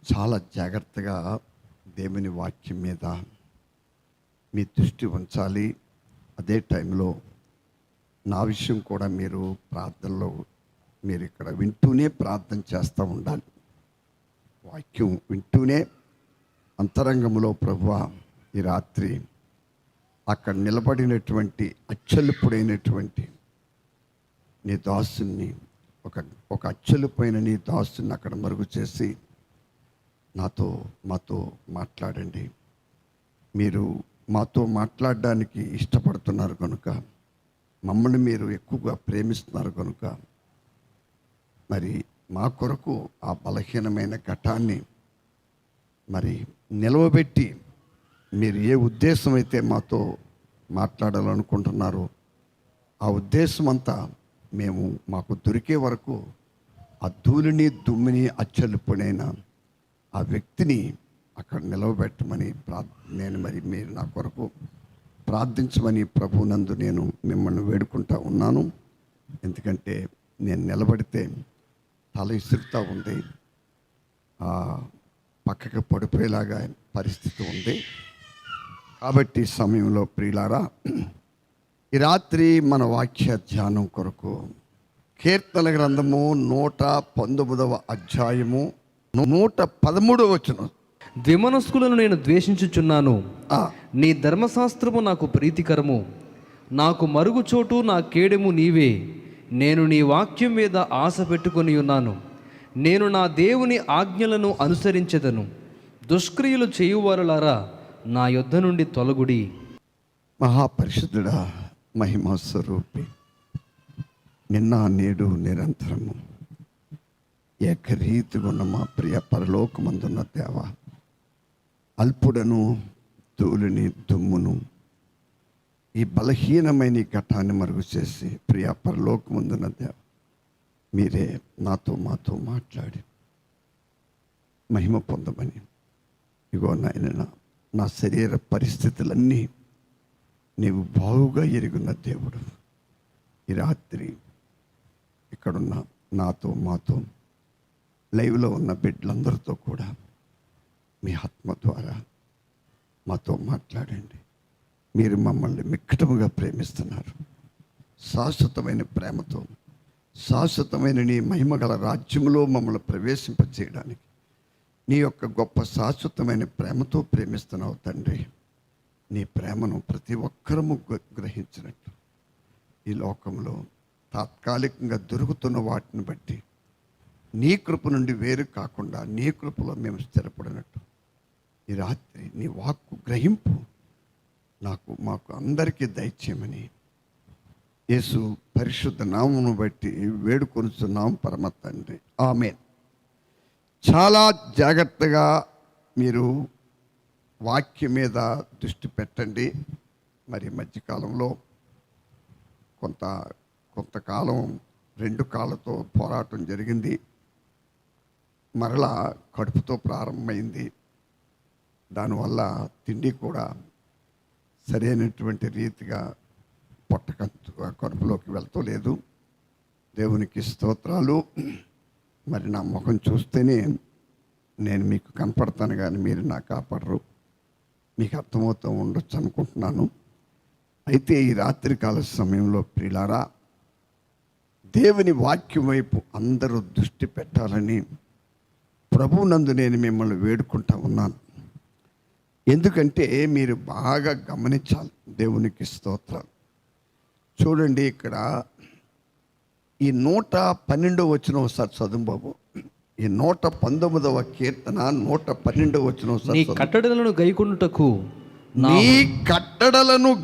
చాలా జాగ్రత్తగా దేవుని వాక్యం మీద మీ దృష్టి ఉంచాలి. అదే టైంలో నా విషయం కూడా మీరు ప్రార్థనలో మీరు ఇక్కడ వింటూనే ప్రార్థన చేస్తూ ఉండాలి. వాక్యం వింటూనే అంతరంగంలో ప్రభువా ఈ రాత్రి అక్కడ నిలబడినటువంటి అచ్చలుపుడైనటువంటి నీ దాసుని ఒక అచ్చలుపోయిన నీ దాసుని అక్కడ మరుగు చేసి మాతో మాట్లాడండి. మీరు మాతో మాట్లాడడానికి ఇష్టపడుతున్నారు కనుక, మమ్మల్ని మీరు ఎక్కువగా ప్రేమిస్తున్నారు కనుక, మరి మా కొరకు ఆ బలహీనమైన ఘటాన్ని మరి నిలవబెట్టి మీరు ఏ ఉద్దేశం అయితే మాతో మాట్లాడాలనుకుంటున్నారో ఆ ఉద్దేశం అంతా మాకు దొరికే వరకు ఆ ధూళిని దుమ్మిని అచ్చలుపుడైన ఆ వ్యక్తిని అక్కడ నిలవబెట్టమని మీరు నా కొరకు ప్రార్థించమని ప్రభునందు నేను మిమ్మల్ని వేడుకుంటా ఉన్నాను. ఎందుకంటే నేను నిలబడితే తల ఇసురుతూ ఉంది, పక్కకి పడిపోయేలాగా పరిస్థితి ఉంది. కాబట్టి సమయంలో ప్రియులారా, ఈ రాత్రి మన వాక్య ధ్యానం కొరకు కీర్తన గ్రంథము 119వ అధ్యాయము 113వ వచనం. ద్విమనస్కులను నేను ద్వేషించుచున్నాను, నీ ధర్మశాస్త్రము నాకు ప్రీతికరము. నాకు మరుగుచోటు నా కేడెము నీవే. నేను నీ వాక్యం మీద ఆశ పెట్టుకొని ఉన్నాను. నేను నా దేవుని ఆజ్ఞలను అనుసరించెదను. దుష్క్రియలు చేయువారులారా నా యొద్ద నుండి తొలగుడి. మహాపరిశుద్ధుడా, మహిమా స్వరూపి, నిన్న నేడు నిరంతరము ఏకరీతిగా ఉన్న మా ప్రియ పరలోకమందున్న దేవ, అల్పుడను ధూళిని దుమ్మును ఈ బలహీనమైన ఈ ఘటాన్ని మరుగు చేసి ప్రియ పరలోకమందున్న దేవ, మీరే మాతో మాట్లాడి మహిమ పొందమని. ఇగో నాయన, నా శరీర పరిస్థితులన్నీ నీవు బాగుగా ఎరుగున్న దేవుడు. ఈ రాత్రి ఇక్కడున్న మాతో లైవ్లో ఉన్న బిడ్డలందరితో కూడా మీ ఆత్మ ద్వారా మాతో మాట్లాడండి. మీరు మమ్మల్ని మిక్కటముగా ప్రేమిస్తున్నారు. శాశ్వతమైన ప్రేమతో, శాశ్వతమైన నీ మహిమగల రాజ్యంలో మమ్మల్ని ప్రవేశింపచేయడానికి నీ యొక్క గొప్ప శాశ్వతమైన ప్రేమతో ప్రేమిస్తున్నావు తండ్రి. నీ ప్రేమను ప్రతి ఒక్కరము గ్రహించినట్టు ఈ లోకంలో తాత్కాలికంగా దొరుకుతున్న వాటిని బట్టి నీ కృప నుండి వేరు కాకుండా నీ కృపలో మేము స్థిరపడినట్టు ఈ రాత్రి నీ వాక్కు గ్రహింపు మాకు అందరికీ దయచేయమని యేసు పరిశుద్ధ నామమును బట్టి వేడుకొనుచున్నాం పరమ తండ్రి, ఆమేన్. చాలా జాగ్రత్తగా మీరు వాక్యం మీద దృష్టి పెట్టండి. మరి మధ్యకాలంలో కొంతకాలం 2 కాళ్ళతో పోరాటం జరిగింది. మరలా కడుపుతో ప్రారంభమైంది. దానివల్ల తిండి కూడా సరైనటువంటి రీతిగా కడుపులోకి వెళ్తలేదు. దేవునికి స్తోత్రాలు. మరి నా ముఖం చూస్తేనే నేను మీకు కనపడతాను, కానీ మీరు నాకు కాపాడరు. మీకు అర్థమవుతూ ఉండొచ్చు అనుకుంటున్నాను. అయితే ఈ రాత్రికాల సమయంలో ప్రియులారా, దేవుని వాక్యం వైపు అందరూ దృష్టి పెట్టాలని ప్రభువునందు నేను మిమ్మల్ని వేడుకుంటా ఉన్నాను. ఎందుకంటే మీరు బాగా గమనించాలి. దేవునికి స్తోత్రాలు. చూడండి, ఇక్కడ ఈ 112వ వచనం ఒకసారి చదువు బాబు. ఈ 119వ కీర్తన 112వ వచనం. నీ కట్టడలను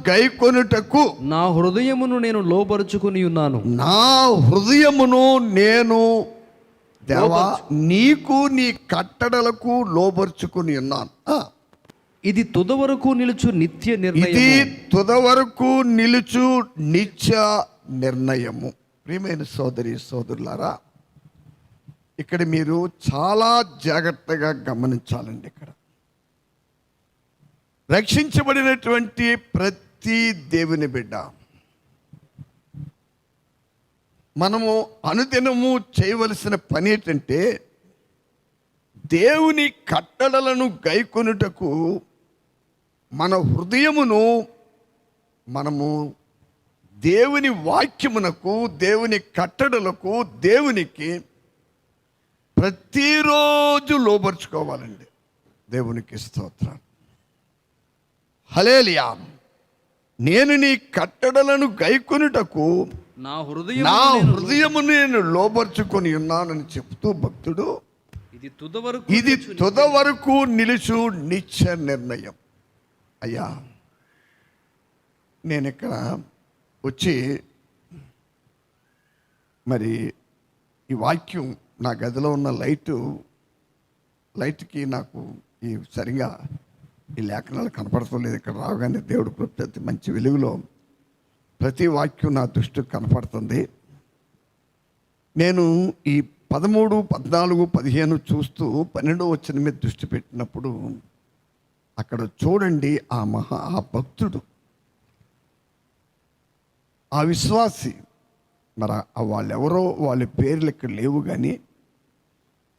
గైకొనుటకు నా హృదయమును నేను లోబరుచుకుని ఉన్నాను. నా హృదయమును నేను దేవా నీకు నీ కట్టడలకు లోబరుచుకుని ఉన్నాను. ఇది తుదవరకు నిలుచు నిత్య నిర్ణయము. ప్రియమైన సోదరి సోదరులారా, ఇక్కడ మీరు చాలా జాగ్రత్తగా గమనించాలండి. ఇక్కడ రక్షించబడినటువంటి ప్రతి దేవుని బిడ్డ మనము అనుదినము చేయవలసిన పని ఏంటంటే దేవుని కట్టడలను గైకొనుటకు మన హృదయమును మనము దేవుని వాక్యమునకు, దేవుని కట్టడలకు, దేవునికి ప్రతిరోజు లోబర్చుకోవాలండి. దేవునికి స్తోత్రం. హల్లెలూయా. నేను నీ కట్టడలను గైకొనుటకు నా నా హృదయము నేను లోబర్చుకొని ఉన్నానని చెప్తూ భక్తుడు ఇది తుద వరకు నిలుచు నిత్య నిర్ణయం. అయ్యా, నేను ఇక్కడ వచ్చి మరి ఈ వాక్యం నా గదిలో ఉన్న లైట్కి నాకు ఈ సరిగా ఈ లేఖనాలు కనపడతలేదు. ఇక్కడ రాగానే దేవుడు ప్రతి మంచి వెలుగులో ప్రతి వాక్యం నా దృష్టికి కనపడుతుంది. నేను ఈ 13, 14, 15 చూస్తూ 12వ వచనం మీద దృష్టి పెట్టినప్పుడు అక్కడ చూడండి, ఆ భక్తుడు, ఆ విశ్వాసి, మరి వాళ్ళెవరో వాళ్ళ పేర్లు ఇక్కడ లేవు, కానీ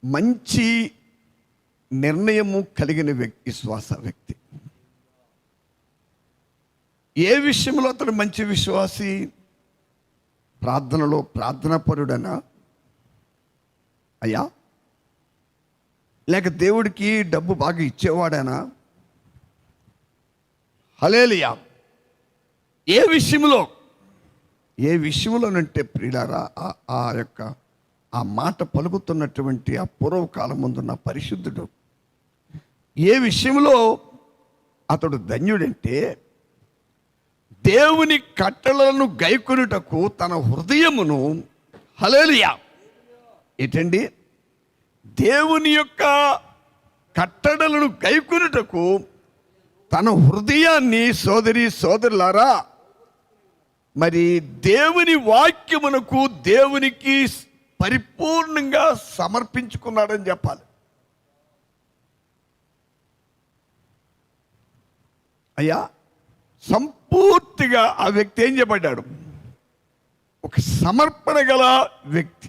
మంచి నిర్ణయము కలిగిన విశ్వాస వ్యక్తి. ఏ విషయంలో అతడు మంచి విశ్వాసి? ప్రార్థనలో ప్రార్థనాపరుడనా అయ్యా? లేక దేవుడికి డబ్బు బాగా ఇచ్చేవాడనా? హల్లెలూయా. ఏ విషయంలోనంటే ప్రియులారా, ఆ మాట పలుకుతున్నటువంటి ఆ పూర్వకాలం ముందున్న పరిశుద్ధుడు ఏ విషయంలో అతడు ధన్యుడంటే, దేవుని కట్టడలను గైకొనుటకు తన హృదయమును, హల్లెలూయా, ఏంటండి, దేవుని యొక్క కట్టడలను గైకొనుటకు తన హృదయాన్ని, సోదరులారా, మరి దేవుని వాక్యమునకు, దేవునికి పరిపూర్ణంగా సమర్పించుకున్నాడని చెప్పాలి. అయ్యా, సంపూర్తిగా ఆ వ్యక్తి ఏం చెప్పడ్డాడు? ఒక సమర్పణ గల వ్యక్తి.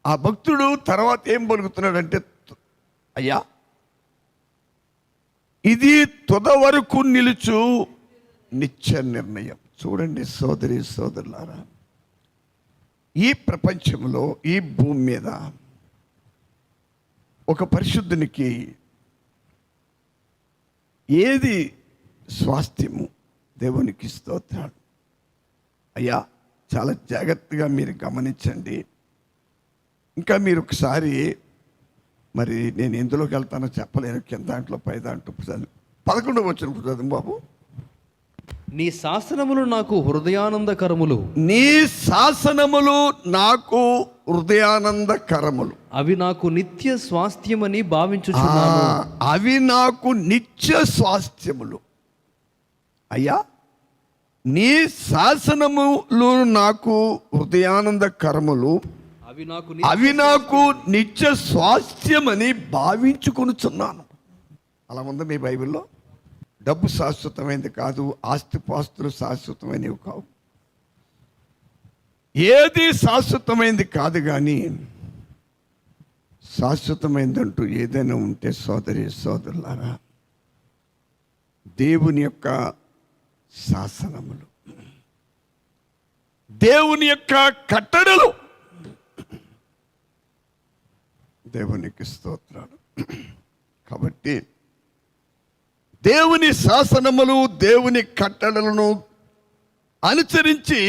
ఆ భక్తుడు తర్వాత ఏం పలుకుతున్నాడంటే, అయ్యా, ఇది తుద వరకు నిలుచు నిత్య నిర్ణయం. చూడండి సోదరులారా, ఈ ప్రపంచంలో, ఈ భూమి మీద ఒక పరిశుద్ధునికి ఏది స్వాస్థ్యము? దేవునికి స్తోత్రాలు. అయ్యా, చాలా జాగ్రత్తగా మీరు గమనించండి. ఇంకా మీరు ఒకసారి, మరి నేను ఎందులోకి వెళ్తానో చెప్పలేను, కింద దాంట్లో పై దాంట్లో 11వ వచనం చదువు బాబు. నీ శాసనములు నాకు హృదయానందకరములు. నీ శాసనములు నాకు హృదయానందకరములు. అవి నాకు నిత్య స్వాస్థ్యమని భావించుచున్నాను. అవి నాకు నిత్య స్వాస్థ్యములు. అయ్యా, నీ శాసనములు నాకు హృదయానందకరములు, అవి నాకు నిత్య స్వాస్థ్యమని భావించుకొనుచున్నాను. అలా ఉంది మీ బైబిల్లో. డబ్బు శాశ్వతమైనది కాదు, ఆస్తిపాస్తులు శాశ్వతమైనవి కావు, ఏది శాశ్వతమైనది కాదు. కానీ శాశ్వతమైనదంటూ ఏదైనా ఉంటే సోదరులారా, దేవుని యొక్క శాసనములు, దేవుని యొక్క కట్టడలు. దేవునికి స్తోత్రాలు. కాబట్టి దేవుని శాసనములు, దేవుని కట్టడలను అనుసరించి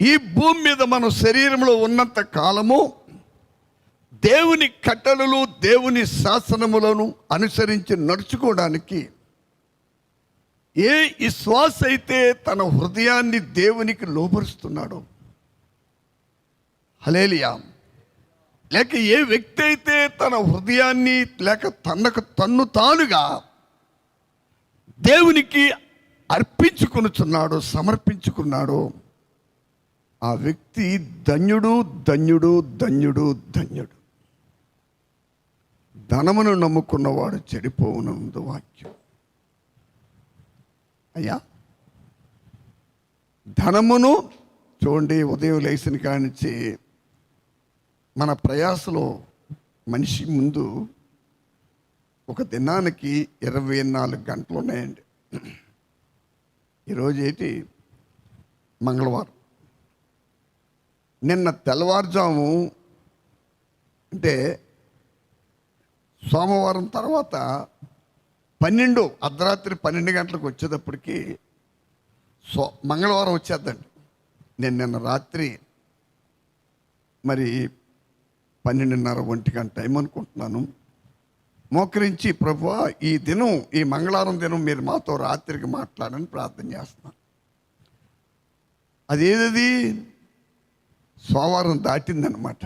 ఈ భూమి మీద మనం శరీరంలో ఉన్నంత కాలము దేవుని కట్టడలు, దేవుని శాసనములను అనుసరించి నడుచుకోవడానికి ఏ విశ్వాస అయితే తన హృదయాన్ని దేవునికి లోబరుస్తున్నాడో, హల్లెలూయా, లేక ఏ వ్యక్తి అయితే తన హృదయాన్ని లేక తన్ను తానుగా దేవునికి అర్పించుకొనుచున్నాడో, సమర్పించుకున్నాడో, ఆ వ్యక్తి ధన్యుడు, ధన్యుడు, ధన్యుడు, ధన్యుడు. ధనమును నమ్ముకున్నవాడు చెడిపోవునందు వాక్యం. అయ్యా, ధనమును చూడండి, ఉదయం లేచిన కానించి మన ప్రయాసలో మనిషి ముందు ఒక దినానికి 24 గంటలు ఉన్నాయండి. ఈరోజు ఏంటి? మంగళవారం. నిన్న తెల్లవారుజాము అంటే సోమవారం తర్వాత అర్ధరాత్రి 12 గంటలకు వచ్చేటప్పటికి మంగళవారం వచ్చేద్దండి. నేను నిన్న రాత్రి మరి 12:30 1 గంట టైం అనుకుంటున్నాను, మోకరించి ప్రభువా ఈ మంగళవారం దినం మీరు మాతో రాత్రికి మాట్లాడని ప్రార్థన చేస్తున్నాను. అదేది సోమవారం దాటిందనమాట.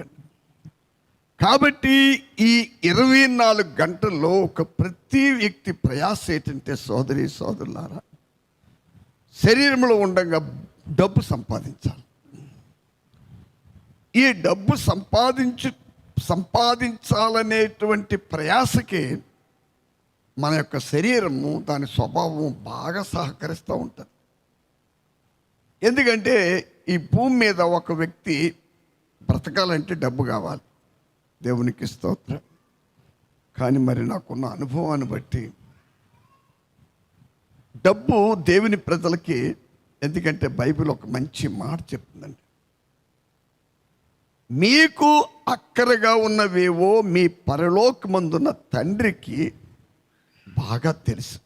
కాబట్టి ఈ 24 గంటల్లో ప్రతి వ్యక్తి ప్రయాస ఏంటంటే సోదరులారా, శరీరంలో ఉండగా డబ్బు సంపాదించాలి. ఈ డబ్బు సంపాదించాలనేటువంటి ప్రయాసకి మన యొక్క శరీరము, దాని స్వభావం బాగా సహకరిస్తూ ఉంటుంది. ఎందుకంటే ఈ భూమి మీద ఒక వ్యక్తి బ్రతకాలంటే డబ్బు కావాలి. దేవునికి స్తోత్రం. కానీ మరి నాకున్న అనుభవాన్ని బట్టి డబ్బు దేవుని ప్రజలకి, ఎందుకంటే బైబిల్ ఒక మంచి మాట చెప్తుందండి, మీకు అక్కరగా ఉన్నవేవో మీ పరలోకమందున్న తండ్రికి బాగా తెలుసు.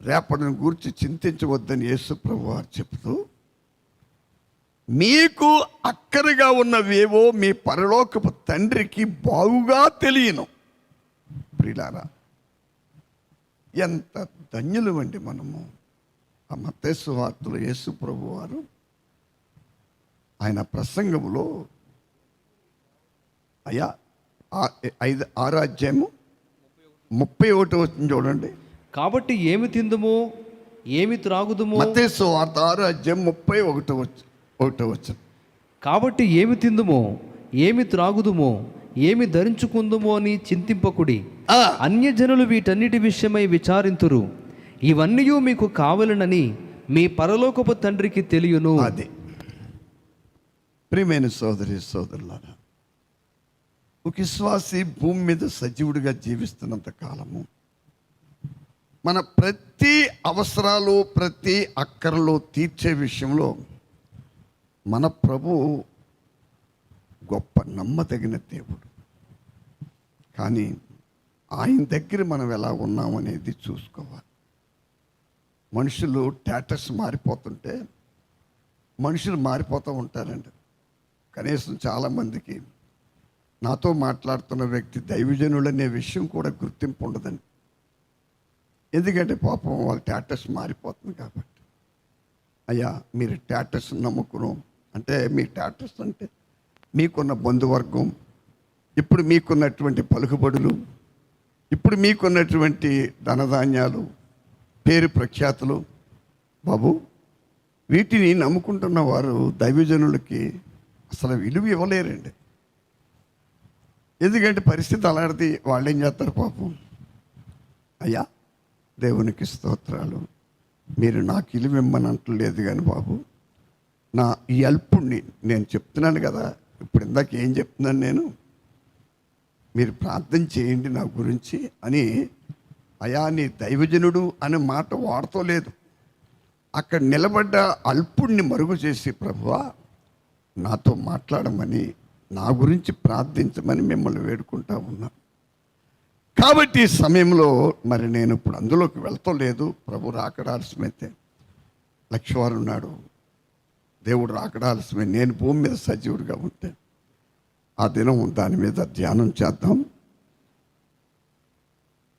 రేపటిని గురించి చింతించవద్దని యేసు ప్రభువు వారు చెప్తూ, మీకు అక్కరగా ఉన్నవేవో మీ పరలోకపు తండ్రికి బాగుగా తెలియను. ప్రియులారా, ఎంత ధన్యులు అండి మనము. ఆ మత్తయి సువార్తలో యేసు ప్రభువు వారు ఆయన ప్రసంగంలో 6వ అధ్యాయము 31 వచ్చింది చూడండి. కాబట్టి ఏమి తిందుమో ఏమి త్రాగుదుమో. మత్తయి సువార్త 6వ అధ్యాయం 31 వచ్చింది. కాబట్టి ఏమి తిందుమో ఏమి త్రాగుదుమో ఏమి ధరించుకుందుమో అని చింతింపకుడి. అన్యజనులు వీటన్నిటి విషయమై విచారింతురు. ఇవన్నీ మీకు కావలనని మీ పరలోకపు తండ్రికి తెలియను. అదే ప్రియమైన సోదరులారా, ఒక విశ్వాసి భూమి మీద సజీవుడిగా జీవిస్తున్నంత కాలము మన ప్రతి అవసరాలు, ప్రతి అక్కరలు తీర్చే విషయంలో మన ప్రభు గొప్ప నమ్మదగిన దేవుడు. కానీ ఆయన దగ్గర మనం ఎలా ఉన్నామనేది చూసుకోవాలి. మనుషులు స్టేటస్ మారిపోతుంటే మనుషులు మారిపోతూ ఉంటారండి. కనీసం చాలామందికి నాతో మాట్లాడుతున్న వ్యక్తి దైవజనులు అనే విషయం కూడా గుర్తింపు ఉండదండి. ఎందుకంటే పాపం వాళ్ళ స్టేటస్ మారిపోతుంది కాబట్టి. అయ్యా, మీరు స్టేటస్ నమ్ముకును అంటే, మీ స్టేటస్ అంటే మీకున్న బంధువర్గం, ఇప్పుడు మీకున్నటువంటి పలుకుబడులు, ఇప్పుడు మీకున్నటువంటి ధనధాన్యాలు, పేరు ప్రఖ్యాతులు. బాబు, వీటిని నమ్ముకుంటున్న వారు దైవజనులకి అసలు విలువ ఇవ్వలేరండి. ఎందుకంటే పరిస్థితి అలాంటిది. వాళ్ళు ఏం చేస్తారు పాపం, అయ్యా దేవునికి స్తోత్రాలు, మీరు నాకు విలువ ఇమ్మని అంటలేదు కానీ బాబు, నా ఈ అల్పుణ్ణి నేను చెప్తున్నాను కదా, ఇప్పుడు ఇందాక ఏం చెప్తున్నాను నేను, మీరు ప్రార్థన చేయండి నా గురించి అని. అయా నీ దైవజనుడు అనే మాట వాడుతోలేదు. అక్కడ నిలబడ్డ అల్పుణ్ణి మరుగు చేసి, ప్రభువా నాతో మాట్లాడమని, నా గురించి ప్రార్థించమని మిమ్మల్ని వేడుకుంటా ఉన్నా. కాబట్టి ఈ సమయంలో మరి నేను ఇప్పుడు అందులోకి వెళ్తలేదు. ప్రభు రాకడాల్సిమైతే లక్షవారు ఉన్నాడు, దేవుడు రాకడాల్సిమే. నేను భూమి మీద సజీవుడిగా ఉంటే ఆ దినం దాని మీద ధ్యానం చేద్దాం.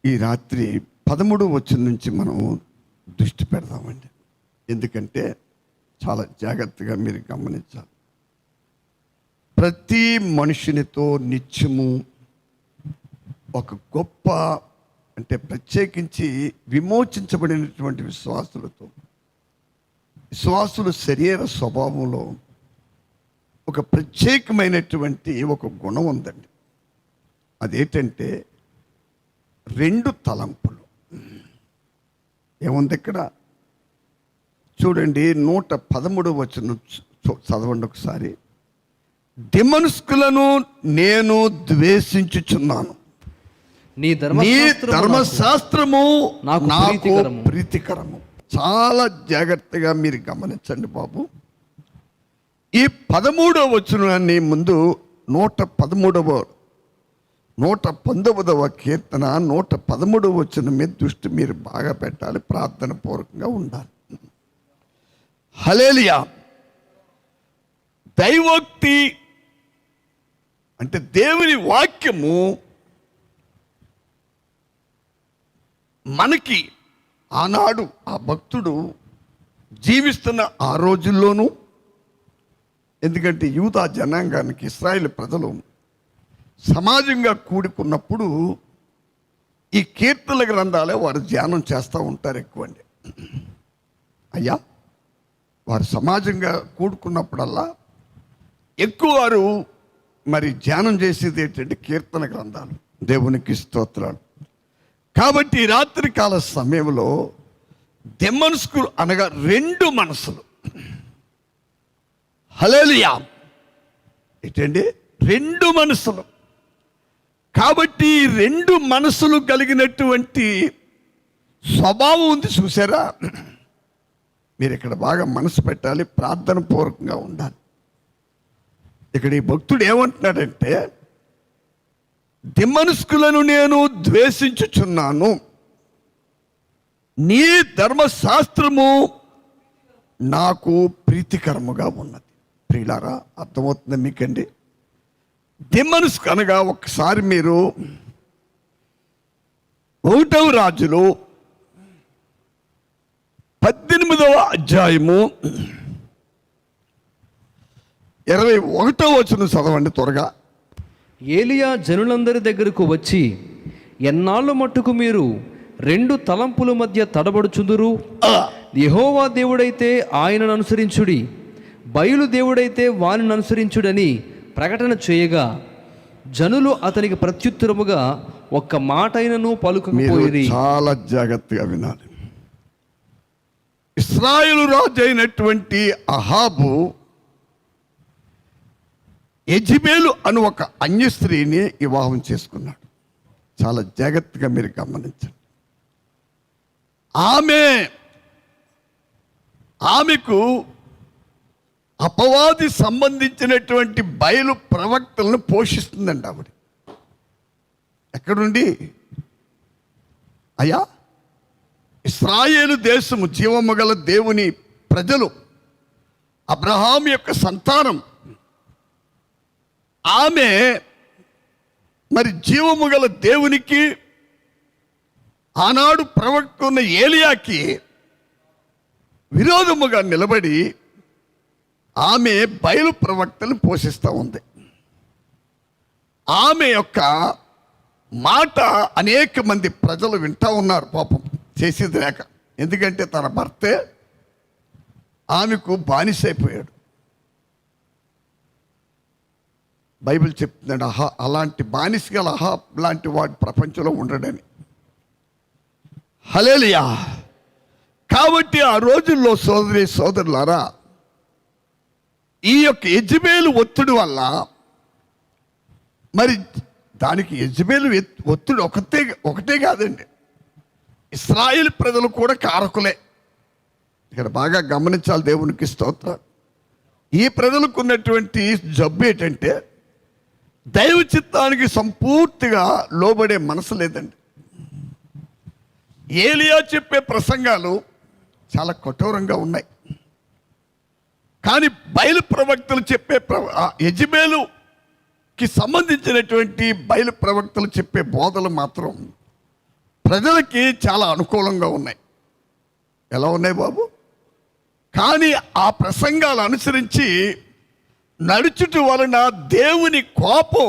ఈ రాత్రి 13వ వచనం నుంచి మనం దృష్టి పెడదామండి. ఎందుకంటే చాలా జాగ్రత్తగా మీరు గమనించాలి. ప్రతి మనుషునితో నిత్యము ఒక గొప్ప, అంటే ప్రత్యేకించి విమోచించబడినటువంటి విశ్వాసులు శరీర స్వభావంలో ఒక ప్రత్యేకమైనటువంటి ఒక గుణం ఉందండి. అదేంటంటే 2 తలంపులు. ఏముంది ఇక్కడ చూడండి, 113వ వచనం చదవండి ఒకసారి. దిమనుష్కులను నేను ద్వేషించుచున్నాను. నీ నీ ధర్మశాస్త్రము ధర్మశాస్త్రము నాకు నాకు ప్రీతికరము. ప్రీతికరము. చాలా జాగ్రత్తగా మీరు గమనించండి బాబు. ఈ 13వ వచనాన్ని ముందు 119వ కీర్తన 113వ వచనం మీద దృష్టి మీరు బాగా పెట్టాలి, ప్రార్థన పూర్వకంగా ఉండాలి. హల్లెలూయా. దైవోక్తి అంటే దేవుని వాక్యము మనకి ఆనాడు ఆ భక్తుడు జీవిస్తున్న ఆ రోజుల్లోనూ, ఎందుకంటే యూదా జనాంగానికి ఇశ్రాయేలు ప్రజలు సమాజంగా కూడుకున్నప్పుడు ఈ కీర్తన గ్రంథాలే వారు ధ్యానం చేస్తూ ఉంటారు ఎక్కువండి. అయ్యా, వారు సమాజంగా కూడుకున్నప్పుడల్లా ఎక్కువ వారు మరి ధ్యానం చేసేది ఏంటంటే కీర్తన గ్రంథాలు. దేవునికి స్తోత్రాలు. కాబట్టి ఈ రాత్రికాల సమయంలో దెమ్మనుస్కులు అనగా రెండు మనసులు. హల్లెలూయా. ఏంటండి? రెండు మనసులు. కాబట్టి రెండు మనసులు కలిగినటువంటి స్వభావం ఉంది, చూసారా? మీరు ఇక్కడ బాగా మనసు పెట్టాలి, ప్రార్థన పూర్వకంగా ఉండాలి. ఇక్కడ ఈ భక్తుడు ఏమంటున్నాడంటే, దిమనుష్కులను నేను ద్వేషించుచున్నాను, నీ ధర్మశాస్త్రము నాకు ప్రీతికరముగా ఉన్నది. ప్రియులారా, అర్థమవుతుంది మీకండి? దిమనుష్కు అనగా ఒకసారి మీరు 1వ రాజులు 18వ అధ్యాయము 21వ వచనం చదవండి త్వరగా. ఏలియా జనులందరి దగ్గరకు వచ్చి, ఎన్నాళ్ళు మట్టుకు మీరు రెండు తలంపుల మధ్య తడబడుచుందురు? యెహోవా దేవుడైతే ఆయనను అనుసరించుడి, బయలు దేవుడైతే వానిని అనుసరించుడని ప్రకటన చేయగా, జనులు అతనికి ప్రత్యుత్తరముగా ఒక్క మాటైనను పలుకకపోయిరి. చాలా జాగ్రత్తగా వినాలి. ఇశ్రాయేలు రాజు అయినటువంటి అహాబు యెజెబెలు అను ఒక అన్య స్త్రీని వివాహం చేసుకున్నాడు. చాలా జాగ్రత్తగా మీరు గమనించండి. ఆమెకు అపవాది సంబంధించినటువంటి బయలు ప్రవక్తలను పోషిస్తుందండి ఆవిడ. ఎక్కడుండి? అయ్యా, ఇశ్రాయేలు దేశము జీవము గల దేవుని ప్రజలు, అబ్రహాం యొక్క సంతానం. ఆమె మరి జీవము గల దేవునికి, ఆనాడు ప్రవక్త ఉన్న ఏలియాకి విరోధముగా నిలబడి ఆమె బయలు ప్రవక్తను పోషిస్తూ ఉంది. ఆమె యొక్క మాట అనేక మంది ప్రజలు వింటూ ఉన్నారు. పాపం చేసేది లేక, ఎందుకంటే తన భర్తే ఆమెకు బానిసైపోయాడు. బైబిల్ చెప్తున్నాడు, అలాంటి బానిస గల లాంటి వాడు ప్రపంచంలో ఉండడని. హల్లెలూయా. కాబట్టి ఆ రోజుల్లో సోదరులారా, ఈ యొక్క యెజెబెలు ఒత్తిడి వల్ల, మరి దానికి యెజెబెలు ఒత్తిడి ఒకటే కాదండి, ఇశ్రాయేలు ప్రజలు కూడా కారకులే. ఇక్కడ బాగా గమనించాలి. దేవునికి స్తోత్రం. ఈ ప్రజలకు ఉన్నటువంటి జబ్బు ఏంటంటే, దైవ చిత్తానికి సంపూర్తిగా లోబడే మనసు లేదండి. ఏలియా చెప్పే ప్రసంగాలు చాలా కఠోరంగా ఉన్నాయి, కానీ బయలు ప్రవక్తలు చెప్పే యెజెబెలుకి సంబంధించినటువంటి బయలు ప్రవక్తలు చెప్పే బోధలు మాత్రం ప్రజలకి చాలా అనుకూలంగా ఉన్నాయి. ఎలా ఉన్నాయి బాబు? కానీ ఆ ప్రసంగాలు అనుసరించి నడుచుట వలన దేవుని కోపం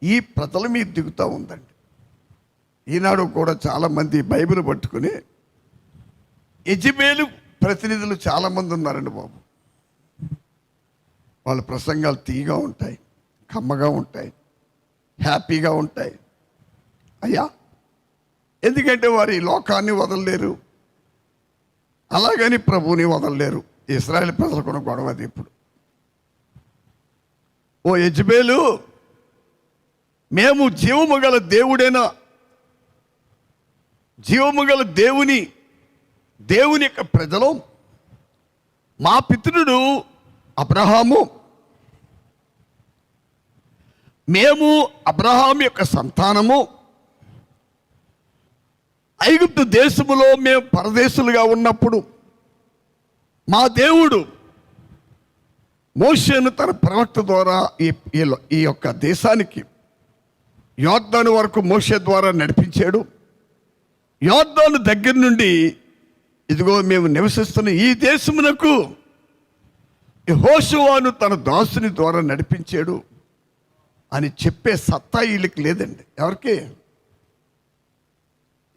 ఈ ప్రజల మీద దిగుతూ ఉందండి. ఈనాడు కూడా చాలామంది బైబిల్ పట్టుకుని యెజెబెలు ప్రతినిధులు చాలామంది ఉన్నారండి బాబు. వాళ్ళ ప్రసంగాలు తీయగా ఉంటాయి, కమ్మగా ఉంటాయి, హ్యాపీగా ఉంటాయి. అయ్యా, ఎందుకంటే వారు ఈ లోకాన్ని వదలలేరు, అలాగని ప్రభువుని వదలలేరు. ఇశ్రాయేలు ప్రజలకున్న గొడవ అది. ఇప్పుడు ఓ యెజబేలు, మేము జీవము గల దేవుడైనా జీవము గల దేవుని యొక్క ప్రజలు, మా పితరుడు అబ్రహాము, మేము అబ్రహాం యొక్క సంతానము, ఐగుప్తు దేశములో మేము పరదేశులుగా ఉన్నప్పుడు మా దేవుడు మోషేను తన ప్రవక్త ద్వారా ఈ యొక్క దేశానికి యోర్దాను వరకు మోషే ద్వారా నడిపించాడు. యోర్దాను దగ్గర నుండి ఇదిగో మేము నివసిస్తున్న ఈ దేశమునకు యెహోషువను తన దాసుని ద్వారా నడిపించాడు అని చెప్పే సత్తా వీళ్ళకి లేదండి.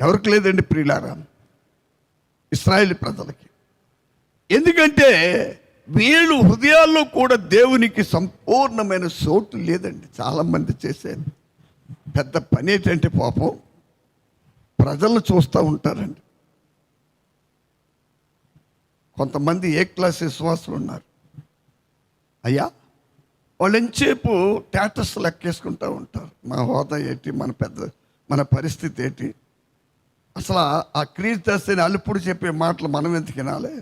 ఎవరికి లేదండి ప్రియులారా, ఇశ్రాయేలు ప్రజలకి. ఎందుకంటే వీళ్ళు హృదయాల్లో కూడా దేవునికి సంపూర్ణమైన చోటు లేదండి. చాలామంది చేసే పెద్ద పని ఏంటంటే పాపం ప్రజలను చూస్తూ ఉంటారండి. కొంతమంది ఏ క్లాస్ విశ్వాసులు ఉన్నారు అయ్యా, వాళ్ళు ఎంతసేపు స్టేటస్ లెక్కేసుకుంటూ ఉంటారు. మన హోదా ఏంటి, మన పరిస్థితి ఏంటి, అసలు ఆ క్రీస్తుని అల్లుపుడు చెప్పే మాటలు మనం ఎందుకు వినాలి,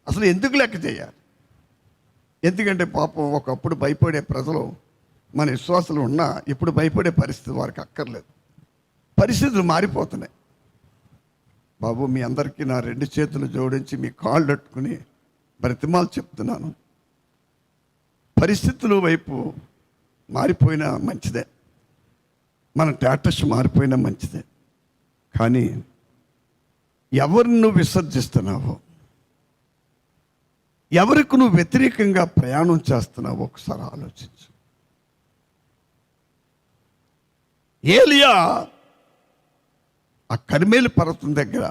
అసలు ఎందుకు లెక్క చేయాలి? ఎందుకంటే పాపం ఒకప్పుడు భయపడే ప్రజలు మన విశ్వాసాలు ఉన్నా ఇప్పుడు భయపడే పరిస్థితి వారికి అక్కర్లేదు. పరిస్థితులు మారిపోతున్నాయి. బాబు, మీ అందరికీ నా 2 చేతులు జోడించి మీ కాళ్ళు అట్టుకుని బ్రతిమాలు చెప్తున్నాను, పరిస్థితుల వైపు మారిపోయినా మంచిదే, మన స్టేటస్ మారిపోయినా మంచిదే, కానీ ఎవరిని నువ్వు విసర్జిస్తున్నావో, ఎవరికి నువ్వు వ్యతిరేకంగా ప్రయాణం చేస్తున్నావో ఒకసారి ఆలోచించు. ఏలియా ఆ కర్మేలు పర్వతం దగ్గర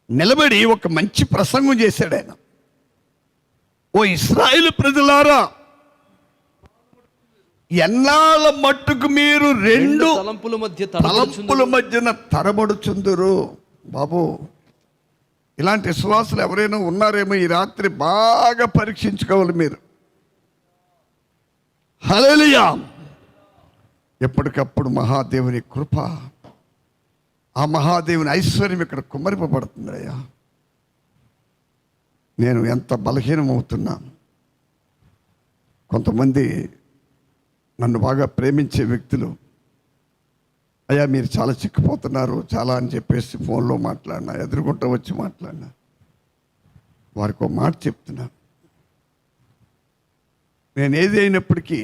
నిలబడి ఒక మంచి ప్రసంగం చేశాడు ఆయన. ఓ ఇశ్రాయేలు ప్రజలారా, ఎన్నాళ్ళ మట్టుకు మీరు 2 తలంపుల మధ్యన తడబడుచుందురు. బాబు, ఇలాంటి విశ్వాసులు ఎవరైనా ఉన్నారేమో ఈ రాత్రి బాగా పరీక్షించుకోవాలి మీరు. హల్లెలూయా. ఎప్పటికప్పుడు మహాదేవుని కృప, ఆ మహాదేవుని ఐశ్వర్యం ఇక్కడ కుమ్మరింపబడుతుంది. అయ్యా, నేను ఎంత బలహీనమవుతున్నా. కొంతమంది నన్ను బాగా ప్రేమించే వ్యక్తులు, అయ్యా మీరు చాలా చిక్కిపోతున్నారు చాలా అని చెప్పేసి ఫోన్లో మాట్లాడినా, ఎదురుగుంట వచ్చి మాట్లాడినా, వారికి ఒక మాట చెప్తున్నా. నేను ఏది అయినప్పటికీ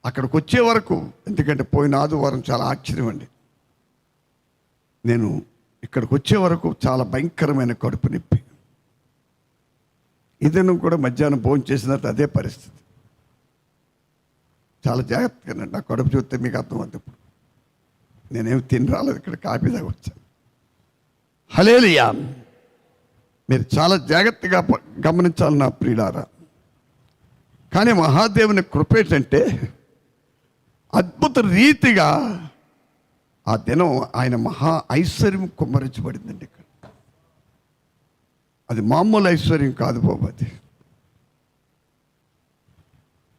అక్కడికి వచ్చే వరకు, ఎందుకంటే పోయిన ఆదివారం చాలా ఆశ్చర్యం అండి, నేను ఇక్కడికి వచ్చే వరకు చాలా భయంకరమైన కడుపు నొప్పి. ఇదను కూడా మధ్యాహ్నం భోజనం చేసినట్టు అదే పరిస్థితి. చాలా జాగ్రత్తగా నా కడుపు చూస్తే మీకు అర్థమవుతుంది. ఇప్పుడు నేనేమి తిని రాలేదు, ఇక్కడ కాఫీ దాకా వచ్చాను. హల్లెలూయా. మీరు చాలా జాగ్రత్తగా గమనించాలి నా ప్రియులారా. కానీ మహాదేవుని కృప ఏంటంటే అద్భుత రీతిగా ఆ దినం ఆయన మహా ఐశ్వర్యం కుమ్మరించబడిందండి. ఇక్కడ అది మామూలు ఐశ్వర్యం కాదు బాబు. అది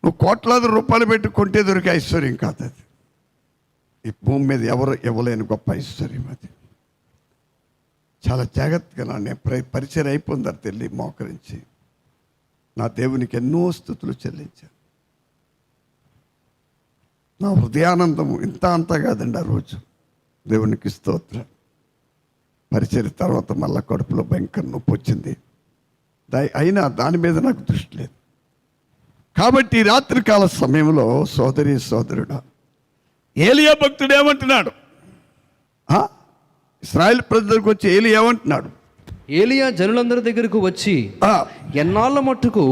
నువ్వు కోట్లాది రూపాయలు పెట్టి కొంటే దొరికే ఐశ్వర్యం కాదు. అది ఈ భూమి మీద ఎవరు ఇవ్వలేని గొప్ప ఐశ్వర్యం. అది చాలా జాగ్రత్తగా నేను పరిచయం అయిపోయిందని తెలియ మోకరించి నా దేవునికి ఎన్నో స్తుతులు చెల్లించాను. నా హృదయానందము ఇంత అంతా కాదండి. ఆ రోజు దేవునికి స్తోత్రం. పరిచయం తర్వాత మళ్ళా కడుపులో భయంకర నొప్పి వచ్చింది. అయినా దాని మీద నాకు దృష్టి లేదు. కాబట్టి రాత్రికాల సమయంలో సోదరి సోదరుడా, ఏలియా భక్తుడు ఏమంటున్నాడు? ఇశ్రాయేలు ప్రజలకు వచ్చి ఏలియా ఏమంటున్నాడు? ఏలియా జనులందరి దగ్గరకు వచ్చి, ఎన్నాళ్ళ మట్టుకు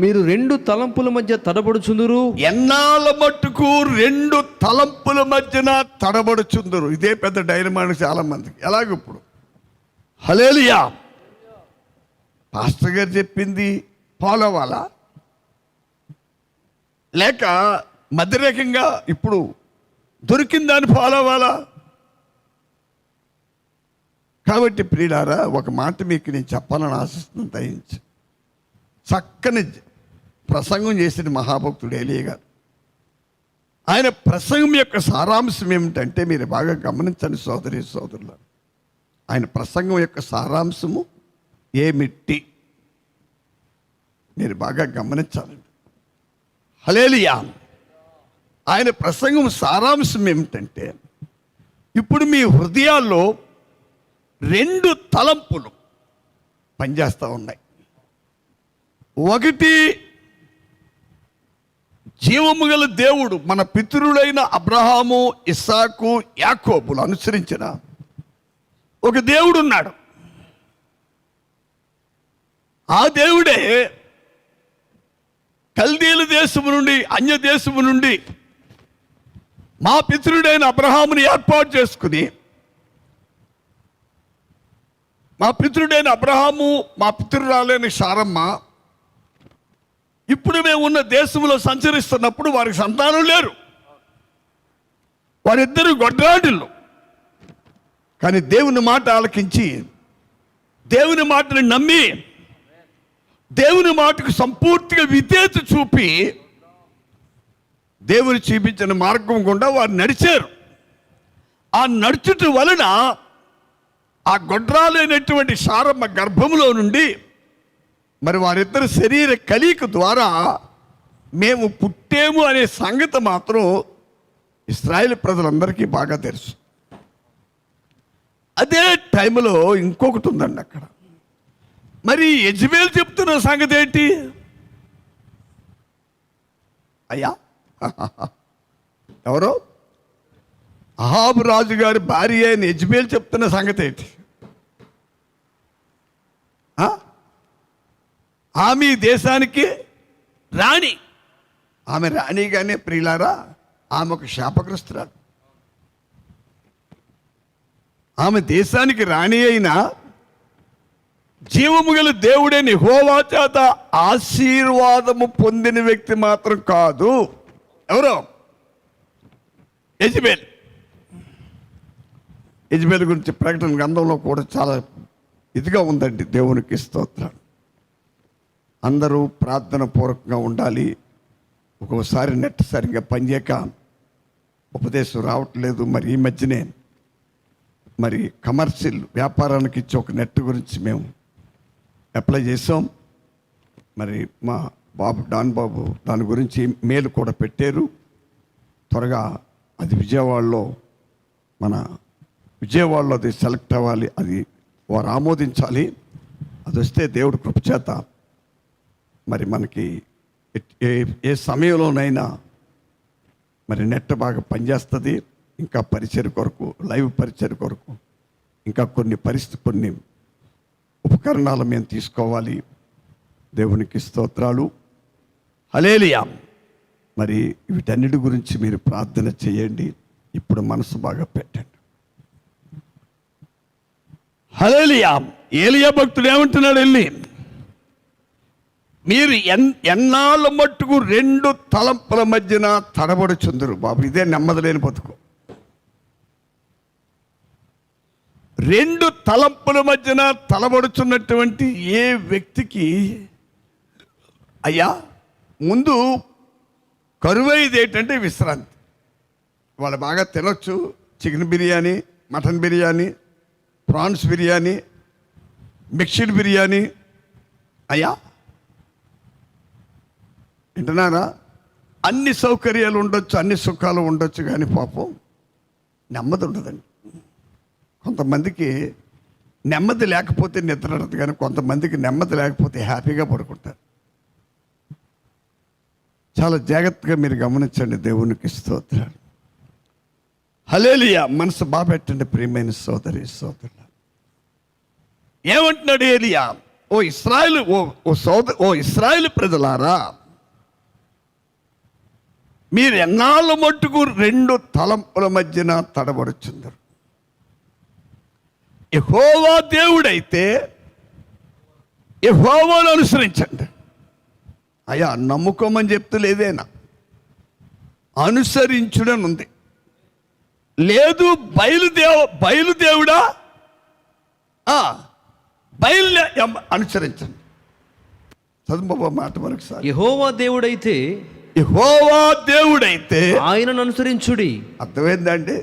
మీరు 2 తలంపుల మధ్య తడబడుచుందురు. ఎన్నాళ్ళ మట్టుకు 2 తలంపుల మధ్యన తడబడుచుందురు. ఇదే పెద్ద డైలమాండ్ చాలా మందికి. ఎలాగ ఇప్పుడు? హల్లెలూయా. పాస్టర్ గారు చెప్పింది ఫాలో అవ్వాలా, లేక మధ్యరేఖంగా ఇప్పుడు దొరికిన దాన్ని ఫాలో అవ్వాలా? కాబట్టి ప్రియులారా, ఒక మాట మీకు నేను చెప్పాలని ఆశిస్తున్నాను. దయించి చక్కని ప్రసంగం చేసిన మహాభక్తుడు ఏలీయా గారు. ఆయన ప్రసంగం యొక్క సారాంశం ఏమిటంటే, మీరు బాగా గమనించండి సోదరి సోదరులు, ఆయన ప్రసంగం యొక్క సారాంశము ఏమిటి మీరు బాగా గమనించాలండి. హల్లెలూయా. ఆయన ప్రసంగం సారాంశం ఏమిటంటే, ఇప్పుడు మీ హృదయాల్లో 2 తలంపులు పనిచేస్తూ ఉన్నాయి. ఒకటి, జీవము గల దేవుడు మన పితరులైన అబ్రహాము, ఇస్సాకు, యాకోబులు అనుసరించిన ఒక దేవుడు ఉన్నాడు. ఆ దేవుడే కల్దీల దేశము నుండి, అన్య దేశము నుండి మా పితరుడైన అబ్రహాముని ఏర్పాటు చేసుకుని, మా పితరుడైన అబ్రహాము, మా పితరురాలైన శారమ్మ ఇప్పుడు మేము ఉన్న దేశంలో సంచరిస్తున్నప్పుడు వారికి సంతానం లేరు. వారిద్దరు గొడ్రాటిళ్ళు. కానీ దేవుని మాట ఆలకించి, దేవుని మాటని నమ్మి, దేవుని మాటకు సంపూర్తిగా విధేయత చూపి, దేవుని చూపించిన మార్గం గుండా వారు నడిచారు. ఆ నడుచుట వలన ఆ గొడ్రాలైనటువంటి శారమ్మ గర్భములో నుండి మరి వారిద్దరు శరీర కలయిక ద్వారా మేము పుట్టేము అనే సంగతి మాత్రం ఇశ్రాయేలు ప్రజలందరికీ బాగా తెలుసు. అదే టైంలో ఇంకొకటి ఉందండి అక్కడ. మరి యెజబెల్ చెప్తున్న సంగతి ఏంటి అయ్యా? ఎవరో అహాబు రాజు గారి భార్య అయిన యెజబెల్ చెప్తున్న సంగతి ఏంటి? ఆమె దేశానికి రాణి. ఆమె రాణిగానే ప్రియులారా, ఆమె ఒక శాపగ్రస్తురాలు. ఆమె దేశానికి రాణి అయినా జీవము గల దేవుడైన యెహోవా చేత ఆశీర్వాదము పొందిన వ్యక్తి మాత్రం కాదు. ఎవరో యెజబెల్. యెజబెల్ గురించి ప్రకటన గ్రంథంలో కూడా చాలా ఇదిగా ఉందండి. దేవునికి స్తోత్రం. అందరూ ప్రార్థన పూర్వకంగా ఉండాలి. ఒక్కోసారి నెట్ సరిగ్గా పనిచేయక ఉపదేశం రావట్లేదు. మరి ఈ మధ్యనే మరి కమర్షియల్ వ్యాపారానికి ఇచ్చే ఒక నెట్ గురించి మేము అప్లై చేసాం. మరి మా బాబు డాన్ బాబు దాని గురించి మెయిల్ కూడా పెట్టారు. త్వరగా అది విజయవాడలో అది సెలెక్ట్ అవ్వాలి. అది వారు ఆమోదించాలి. అది వస్తే దేవుడు కృపచేత మరి మనకి ఏ సమయంలోనైనా మరి నెట్ బాగా పనిచేస్తుంది. ఇంకా పరిచయ కొరకు, లైవ్ పరిచయ కొరకు ఇంకా కొన్ని ఉపకరణాలు మేము తీసుకోవాలి. దేవునికి స్తోత్రాలు. హల్లెలూయా. మరి వీటన్నిటి గురించి మీరు ప్రార్థన చేయండి. ఇప్పుడు మనసు బాగా పెట్టండి. హల్లెలూయా. ఏలీయా భక్తుడు ఏమంటున్నాడు? వెళ్ళి మీరు ఎన్నాళ్ళ మట్టుకు 2 తలంపుల మధ్యన తడబడుచుందరు. బాబు, ఇదే నెమ్మది లేని బతుకు. 2 తలంపుల మధ్యన తలబడుచున్నటువంటి ఏ వ్యక్తికి అయ్యా ముందు కరువైది ఏంటంటే విశ్రాంతి. వాళ్ళు బాగా తినొచ్చు. Chicken biryani, mutton biryani, prawns biryani, mixed biryani. అయ్యా వింటున్నారా? అన్ని సౌకర్యాలు ఉండొచ్చు, అన్ని సుఖాలు ఉండొచ్చు, కానీ పాపం నెమ్మది ఉండదండి. కొంతమందికి నెమ్మది లేకపోతే నిద్ర ఉండదు, కానీ కొంతమందికి నెమ్మది లేకపోతే హ్యాపీగా పడుకుంటారు. చాలా జాగ్రత్తగా మీరు గమనించండి. దేవునికి స్తోత్రాలు. హల్లెలూయా. మనసు బాగా పెట్టండి ప్రియమైన సోదరి సోదరులు. ఏమంటున్నాడు ఏలీయా? ఓ ఇశ్రాయేలు ప్రజలారా, మీరు ఎన్నాళ్ళ మట్టుకు 2 తలంపుల మధ్యన తడబడుచుందరు. యెహోవా దేవుడైతే యెహోవాను అనుసరించండి. అయ్యా, నమ్ముకోమని చెప్తూ లేదేనా? అనుసరించుడని ఉంది. లేదు బయలుదేవుడా అనుసరించండి. చదువు బాబా మాట మరొకసారి. యెహోవా దేవుడైతే యెహోవా దేవుడైతే ఆయనను అనుసరించుడి. అర్థమైందండి.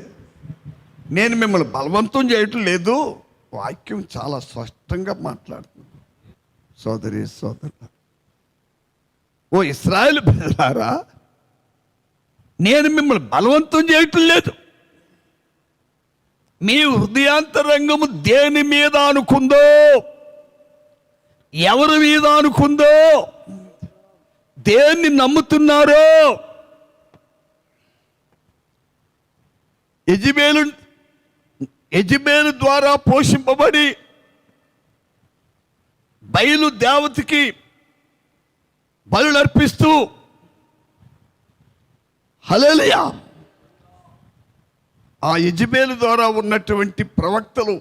నేను మిమ్మల్ని బలవంతం చేయటం లేదు, వాక్యం చాలా స్పష్టంగా మాట్లాడుతుంది. సోదరి సోదరుల, ఓ ఇశ్రాయేలు ప్రజలారా, నేను మిమ్మల్ని బలవంతం చేయటం లేదు. మీ హృదయాంతరంగము దేని మీద అనుకుందో, ఎవరి మీద అనుకుందో, దేన్ని నమ్ముతున్నారో, యెజెబెలు ద్వారా పోషింపబడి బయలు దేవతకి బలులు అర్పిస్తూ, హల్లెలూయా, ఆ యెజెబెలు ద్వారా ఉన్నటువంటి ప్రవక్తలు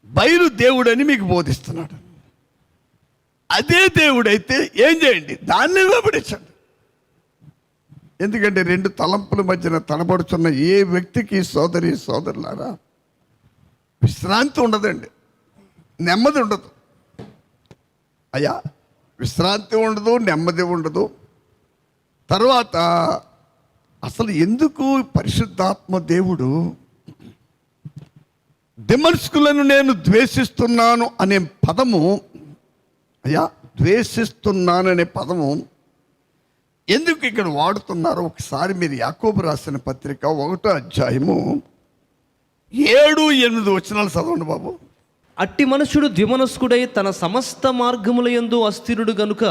బయలు దేవుడని మీకు బోధిస్తున్నాడు. అదే దేవుడైతే ఏం చేయండి, దాన్ని వెంబడించండి. ఎందుకంటే రెండు తలంపుల మధ్యన తడబడుతున్న ఏ వ్యక్తికి సోదరి సోదరులారా విశ్రాంతి ఉండదండి, నెమ్మది ఉండదు. అయ్యా, విశ్రాంతి ఉండదు, నెమ్మది ఉండదు. తర్వాత అసలు ఎందుకు పరిశుద్ధాత్మ దేవుడు దిమస్కులను నేను ద్వేషిస్తున్నాను అనే పదము, అయ్యా ద్వేషిస్తున్నాననే పదము ఎందుకు ఇక్కడ వాడుతున్నారో ఒకసారి మీరు యాకోబు రాసిన పత్రిక 1వ అధ్యాయము 7-8 వచనాలు చదవండి బాబు. అట్టి మనుషుడు ద్విమనస్కుడై తన సమస్త మార్గముల యందు అస్థిరుడు గనుక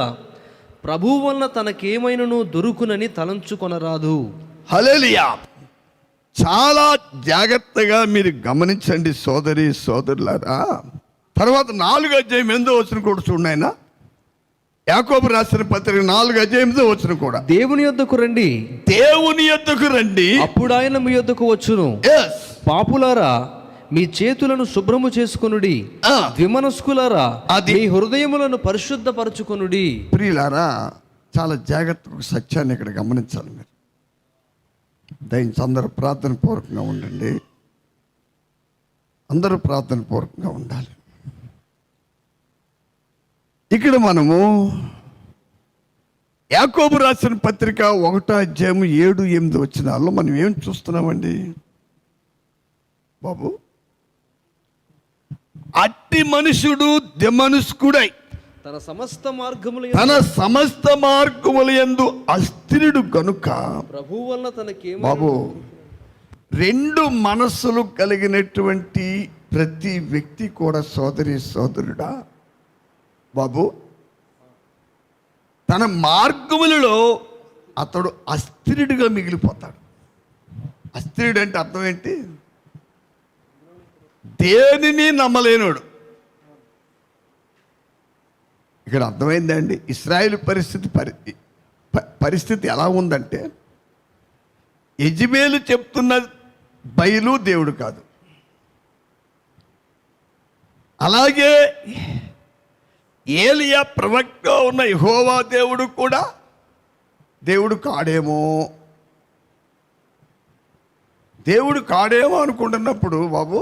ప్రభువు వలన తనకేమైనను దొరుకునని తలంచుకొనరాదు. హల్లెలూయా. చాలా జాగ్రత్తగా మీరు గమనించండి సోదరి సోదరులారా. తర్వాత 4వ అధ్యాయం 8వ వచనం కూడా చూడండి. ఆయన యాకోబు రాసిన పత్రిక 4వ అధ్యాయం 8వ వచనం కూడా, దేవుని యొద్దకు రండి, దేవుని యొద్దకు రండి, అప్పుడు ఆయన మీ యొద్దకు వచ్చును. Yes. పాపులారా, మీ చేతులను శుభ్రము చేసుకొనుడి, ద్విమనస్కులారా మీ హృదయములను పరిశుద్ధపరచుకొనుడి. ప్రియులారా, చాలా జాగ్రత్తగా ఒక సత్యాన్ని ఇక్కడ గమనించాలి మీరు. దయచేసి అందరూ ప్రార్థన పూర్వకంగా ఉండండి. అందరూ ప్రార్థన పూర్వకంగా ఉండాలి. ఇక్కడ మనము యాకోబు రాసిన పత్రిక 1వ అధ్యాయం 7-8 వచనాల్లో మనం ఏం చూస్తున్నామండి బాబు? అట్టి మనుషుడు దిమనస్కుడై తన సమస్త మార్గముల యందు అస్థిరుడు గనుక ప్రభువు వలన తనకేమో. బాబు, రెండు మనస్సులు కలిగినటువంటి ప్రతి వ్యక్తి కూడా సోదరి సోదరుడా బాబు, తన మార్గములలో అతడు అస్థిరుడిగా మిగిలిపోతాడు. అస్థిరుడు అంటే అర్థం ఏంటి? దేనిని నమ్మలేనోడు. ఇక్కడ అర్థమైందండి. ఇశ్రాయేలు పరిస్థితి ఎలా ఉందంటే, యెజెబెలు చెప్తున్న బయలు దేవుడు కాదు, అలాగే ఏలియా ప్రవక్త ఉన్న యెహోవా దేవుడు కూడా దేవుడు కాడేమో అనుకుంటున్నప్పుడు బాబు,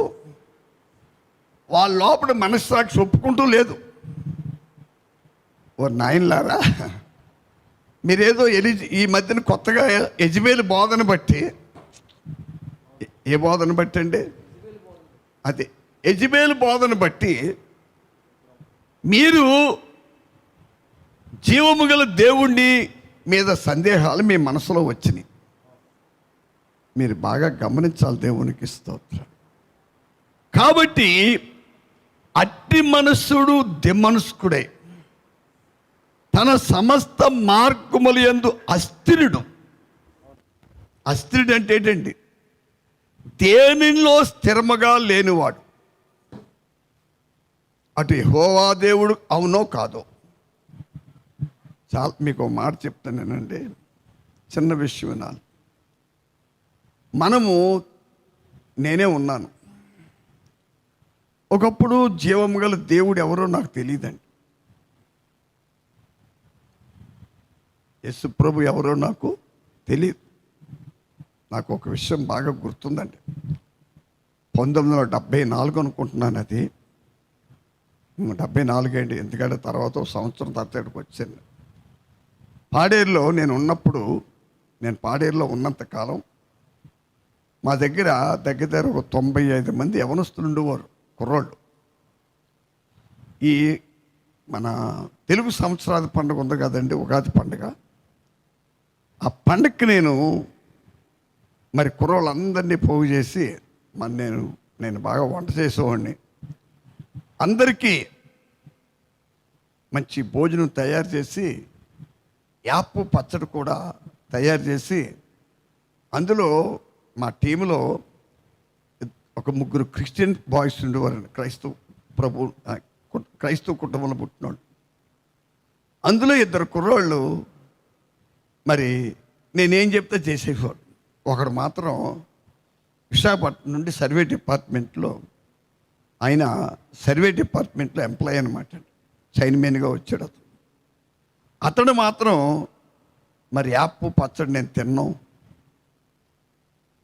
వాళ్ళ లోపల మనస్సాక్షి ఒప్పుకుంటూ లేదు. ఓ నాయనలారా, మీరేదో ఈ మధ్యన కొత్తగా యెజెబెలు బోధన బట్టి, ఏ బోధన బట్టి అండి? అదే యెజెబెలు బోధన బట్టి మీరు జీవము గల దేవుణ్ణి మీద సందేహాలు మీ మనసులో వచ్చినాయి. మీరు బాగా గమనించాలి. దేవునికి స్తోత్రం. కాబట్టి అట్టి మనస్సుడు దిమనస్కుడై తన సమస్త మార్గముల యందు అస్థిరుడు. అస్థిరుడు అంటే ఏంటండి? దేనిలో స్థిరముగా లేనివాడు. అటు యెహోవా దేవుడు అవునో కాదో. చాలా మీకు ఒక మాట చెప్తానేనండి, చిన్న విషయం వినాలి. నేనే ఉన్నాను. ఒకప్పుడు జీవము గల దేవుడు ఎవరో నాకు తెలియదండి. యేసు ప్రభు ఎవరో నాకు తెలియదు. నాకు ఒక విషయం బాగా గుర్తుందండి. 1974 అనుకుంటున్నాను. అది 74 అండి, ఎందుకంటే తర్వాత ఒక సంవత్సరం తర్వాత ఇక్కడికి వచ్చాను. పాడేరులో నేను పాడేరులో ఉన్నంతకాలం మా దగ్గర దగ్గర ఒక 95 మంది యవనస్తులు ఉండేవారు, కుర్రోళ్ళు. ఈ మన తెలుగు సంవత్సరాది పండుగ ఉంది కదండి, ఉగాది పండుగ. ఆ పండుగకి మరి కుర్రోళ్ళందరినీ పోగు చేసి మరి నేను బాగా వంట చేసేవాడిని. అందరికీ మంచి భోజనం తయారు చేసి యాప్ పచ్చడి కూడా తయారు చేసి, అందులో మా టీంలో ఒక 3 క్రిస్టియన్ బాయ్స్ ఉండేవారండి, క్రైస్తవ కుటుంబంలో పుట్టినోళ్ళు. అందులో 2 కుర్రోళ్ళు మరి నేనేం చెప్తే చేసేవాడు. ఒకడు మాత్రం విశాఖపట్నం నుండి సర్వే డిపార్ట్మెంట్లో ఎంప్లాయ్ అనమాట, చైన్మెన్గా వచ్చాడు అతను. అతడు మాత్రం మరి యాప్ పచ్చడి నేను తిన్నాం.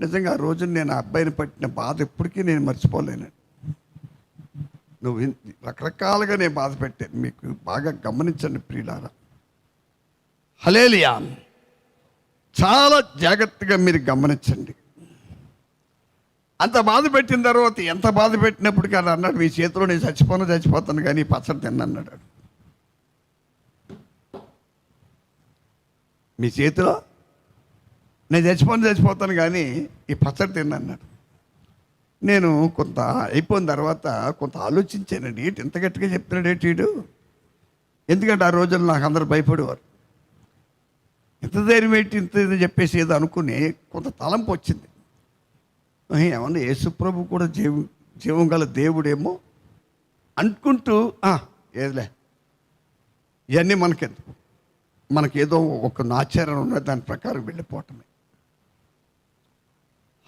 నిజంగా ఆ రోజు నేను ఆ అబ్బాయిని పట్టిన బాధ ఎప్పటికీ నేను మర్చిపోలేను. నువ్వు రకరకాలుగా నేను బాధ పెట్టాను, మీకు బాగా గమనించండి ప్రియులారా. హల్లెలూయా. చాలా జాగ్రత్తగా మీరు గమనించండి. అంత బాధ పెట్టిన తర్వాత ఎంత బాధ పెట్టినప్పటికీ అని అన్నాడు, మీ చేతిలో నేను చచ్చిపోతాను కానీ ఈ పచ్చడి తిన్నాడు. మీ చేతిలో నేను చచ్చిపోతాను కానీ ఈ పచ్చడి తిన్నాడు. నేను కొంత అయిపోయిన తర్వాత కొంత ఆలోచించానండి, ఏంటి ఇంత గట్టిగా చెప్తున్నాడు ఏంటి వీడు. ఎందుకంటే ఆ రోజుల్లో నాకు అందరూ భయపడేవారు. ఇంత ధైర్యం ఏంటి, ఇంత ఇది చెప్పేసి ఏదో అనుకుని కొంత తలంపు వచ్చింది. ఏమన్నా యేసుప్రభు కూడా జీవం గల దేవుడేమో అనుకుంటూ ఏదిలే ఇవన్నీ మనకేదో ఒక ఆచారం ఉన్నది, దాని ప్రకారం వెళ్ళిపోవటమే.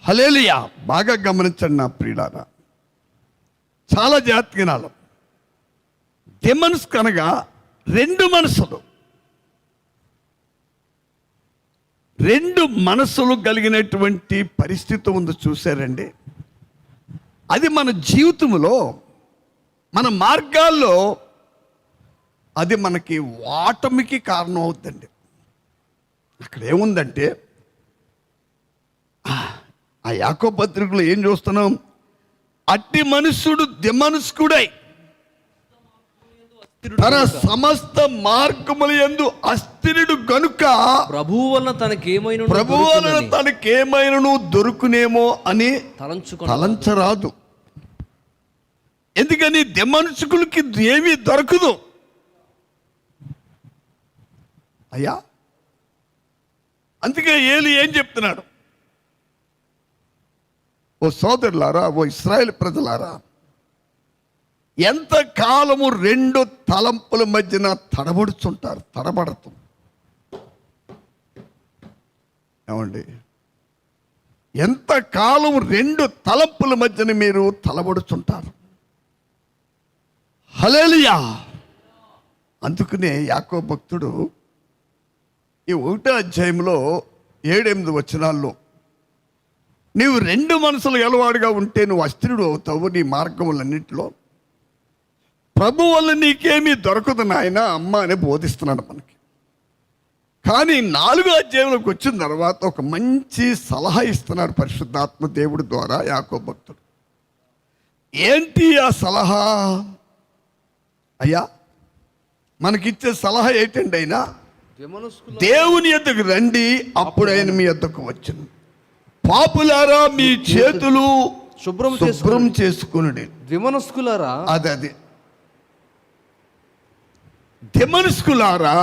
హల్లెలూయా. బాగా గమనించండి నా ప్రియులారా, చాలా జాగ్రత్తగా. డెమన్స్ కనగా 2 మనసులు కలిగినటువంటి పరిస్థితి ఉంది, చూశారండి. అది మన జీవితంలో, మన మార్గాల్లో అది మనకి ఓటమికి కారణం అవుతుందండి. అక్కడ ఏముందంటే ఆ యాకోబు పత్రికలో ఏం చూస్తున్నాం, అట్టి మనుష్యుడు దెమనుష్కుడై తన సమస్త మార్గముల యందు అస్థిరుడు గనుక ప్రభువు వలన తనకేమైనను దొరుకునేమో అని తలంచరాదు. ఎందుకని దెమనుష్కులకి ఏమీ దొరకదు అయ్యా. అందుకే ఏలి ఏం చెప్తున్నాడు, ఓ సోదరులారా, ఓ ఇశ్రాయేలు ప్రజలారా, ఎంత కాలము 2 తలంపుల మధ్యన తడబడుతూ ఏమండి, ఎంత కాలం 2 తలంపుల మధ్యన మీరు తలబడుతుంటారు. హల్లెలూయా. అందుకనే యాకోబు భక్తుడు ఈ 1వ అధ్యాయంలో 7-8 వచనాల్లో, నీవు 2 మనసులు గలవాడుగా ఉంటే నువ్వు అస్థిరుడు అవుతావు నీ మార్గములన్నింటిలో, ప్రభు వల్ల నీకేమీ దొరకదు నాయన అమ్మ అని బోధిస్తున్నాడు మనకి. కానీ 4వ అధ్యాయంలోకి వచ్చిన తర్వాత ఒక మంచి సలహా ఇస్తున్నాడు పరిశుద్ధాత్మ దేవుడి ద్వారా యాకోబు భక్తుడు. ఏంటి ఆ సలహా? అయ్యా, మనకిచ్చే సలహా ఏంటండి? అయినా దేవుని యొద్దకు రండి, అప్పుడు ఆయన మీ యొద్దకు వచ్చును. పాపులారా మీ చేతులు శుభ్రం చేసుకునుడి. ద్విమనస్కులారా, అది ద్విమనస్కులారా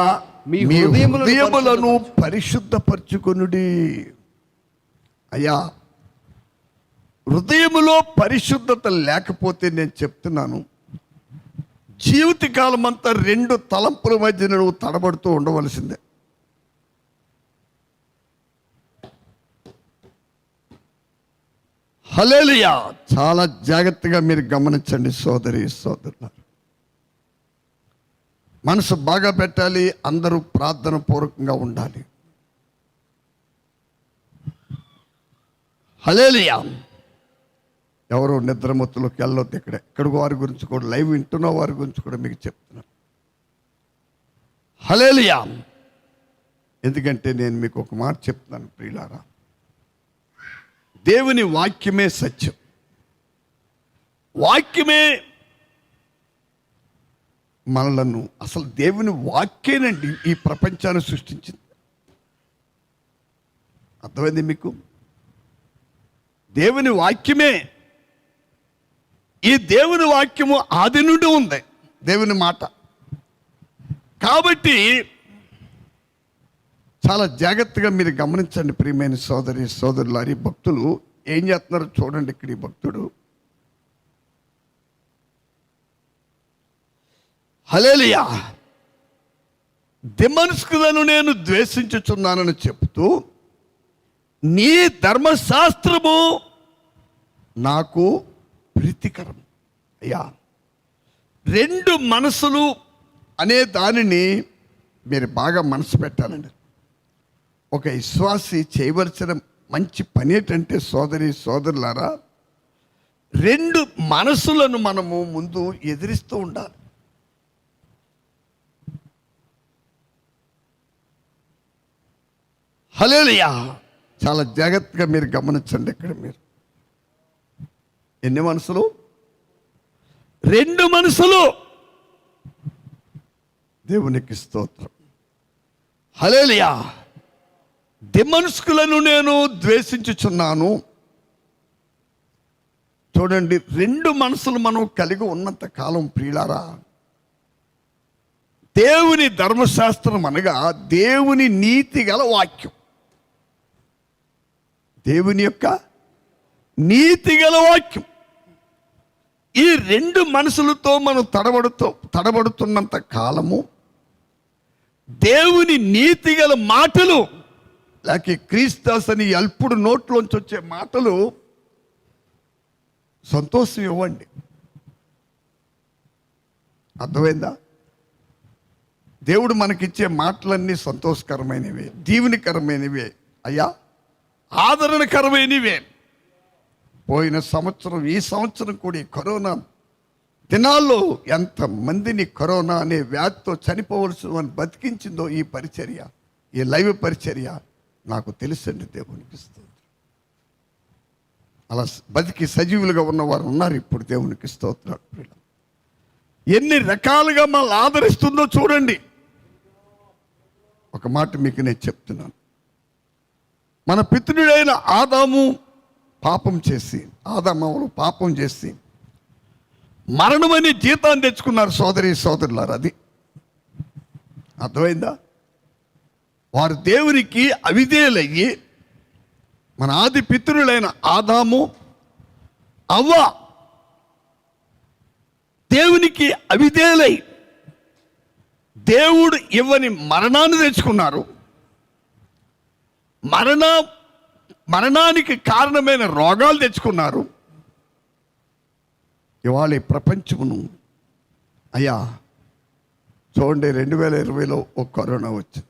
మీ హృదయములను పరిశుద్ధపరచుకొనుడి. అయ్యా, హృదయములో పరిశుద్ధత లేకపోతే నేను చెప్తున్నాను, జీవితకాలం అంతా 2 తలంపుల మధ్య నువ్వు తడబడుతూ ఉండవలసిందే. హల్లెలూయా. చాలా జాగ్రత్తగా మీరు గమనించండి సోదరులారా. మనసు బాగా పెట్టాలి, అందరూ ప్రార్థన పూర్వకంగా ఉండాలి. హల్లెలూయా. ఎవరో నిద్రమత్తులోకి వెళ్ళొద్దు. ఇక్కడ వారి గురించి కూడా, లైవ్ వింటున్న వారి గురించి కూడా మీకు చెప్తున్నాను. హల్లెలూయా. ఎందుకంటే నేను మీకు ఒక మాట చెప్తున్నాను ప్రియులారా, దేవుని వాక్యమే సత్యం. వాక్యమే మనలను, అసలు దేవుని వాక్యేనండి ఈ ప్రపంచాన్ని సృష్టించింది. అర్థమైంది మీకు? దేవుని వాక్యమే. ఈ దేవుని వాక్యము ఆది నుండి ఉంది, దేవుని మాట. కాబట్టి చాలా జాగ్రత్తగా మీరు గమనించండి ప్రియమైన సోదరి సోదరులారి. భక్తులు ఏం చేస్తున్నారో చూడండి. ఇక్కడ ఈ భక్తుడు హల్లెలూయా, దిమనస్కులను నేను ద్వేషించుచున్నానని చెప్తూ, నీ ధర్మశాస్త్రము నాకు ప్రీతికరం. అయ్యా, రెండు మనసులు అనే దానిని మీరు బాగా మనసు పెట్టాలండి. ఒక విశ్వాసి చేయవలసిన మంచి పని ఏంటంటే సోదరి సోదరులారా, రెండు మనసులను మనము ముందు ఎదిరిస్తూ ఉండాలి. హల్లెలూయా. చాలా జాగ్రత్తగా మీరు గమనించండి. ఇక్కడ మీరు ఎన్ని మనసులు? రెండు మనసులు. దేవునికి స్తోత్రం. హల్లెలూయా. దిమనస్కులను నేను ద్వేషించుచున్నాను. చూడండి, రెండు మనసులు మనం కలిగి ఉన్నంత కాలం ప్రియులారా, దేవుని ధర్మశాస్త్రం అనగా దేవుని నీతి గల వాక్యం, దేవుని యొక్క నీతి గల వాక్యం. ఈ రెండు మనసులతో మనం తడబడుతున్నంత కాలము దేవుని నీతి గల మాటలు, లేక క్రీస్తాస్ అని అల్పుడు నోట్లోంచి వచ్చే మాటలు సంతోషం ఇవ్వండి. అర్థమైందా? దేవుడు మనకిచ్చే మాటలన్నీ సంతోషకరమైనవే, దీవెనకరమైనవే అయ్యా, ఆదరణకరమైనవే. పోయిన సంవత్సరం, ఈ సంవత్సరం కూడా ఈ కరోనా దినాల్లో ఎంతమందిని కరోనా అనే వ్యాధితో చనిపోవలసిన బతికించిందో ఈ పరిచర్య, ఈ లైవ్ పరిచర్య నాకు తెలుసండి. దేవునికి స్తోత్రం. అలా బతికి సజీవులుగా ఉన్నవారు ఉన్నారు ఇప్పుడు. దేవునికి స్తోత్రాలు. ఎన్ని రకాలుగా మనల్ని ఆదరిస్తుందో చూడండి. ఒక మాట మీకు నేను చెప్తున్నాను. మన పితృడైన ఆదాము పాపం చేసి మరణమని జీతాన్ని తెచ్చుకున్నారు సోదరి సోదరులారు. అది అర్థమైందా? వారు దేవునికి అవిధేయులయ్యి, మన ఆది పితరులైన ఆదాము అవ్వ దేవునికి అవిధేయులై దేవుడు ఇవ్వని మరణాన్ని తెచ్చుకున్నారు. మరణానికి కారణమైన రోగాలు తెచ్చుకున్నారు. ఇవాళ ఈ ప్రపంచమును అయ్యా చూడండి, 2020లో ఒక కరోనా వచ్చింది.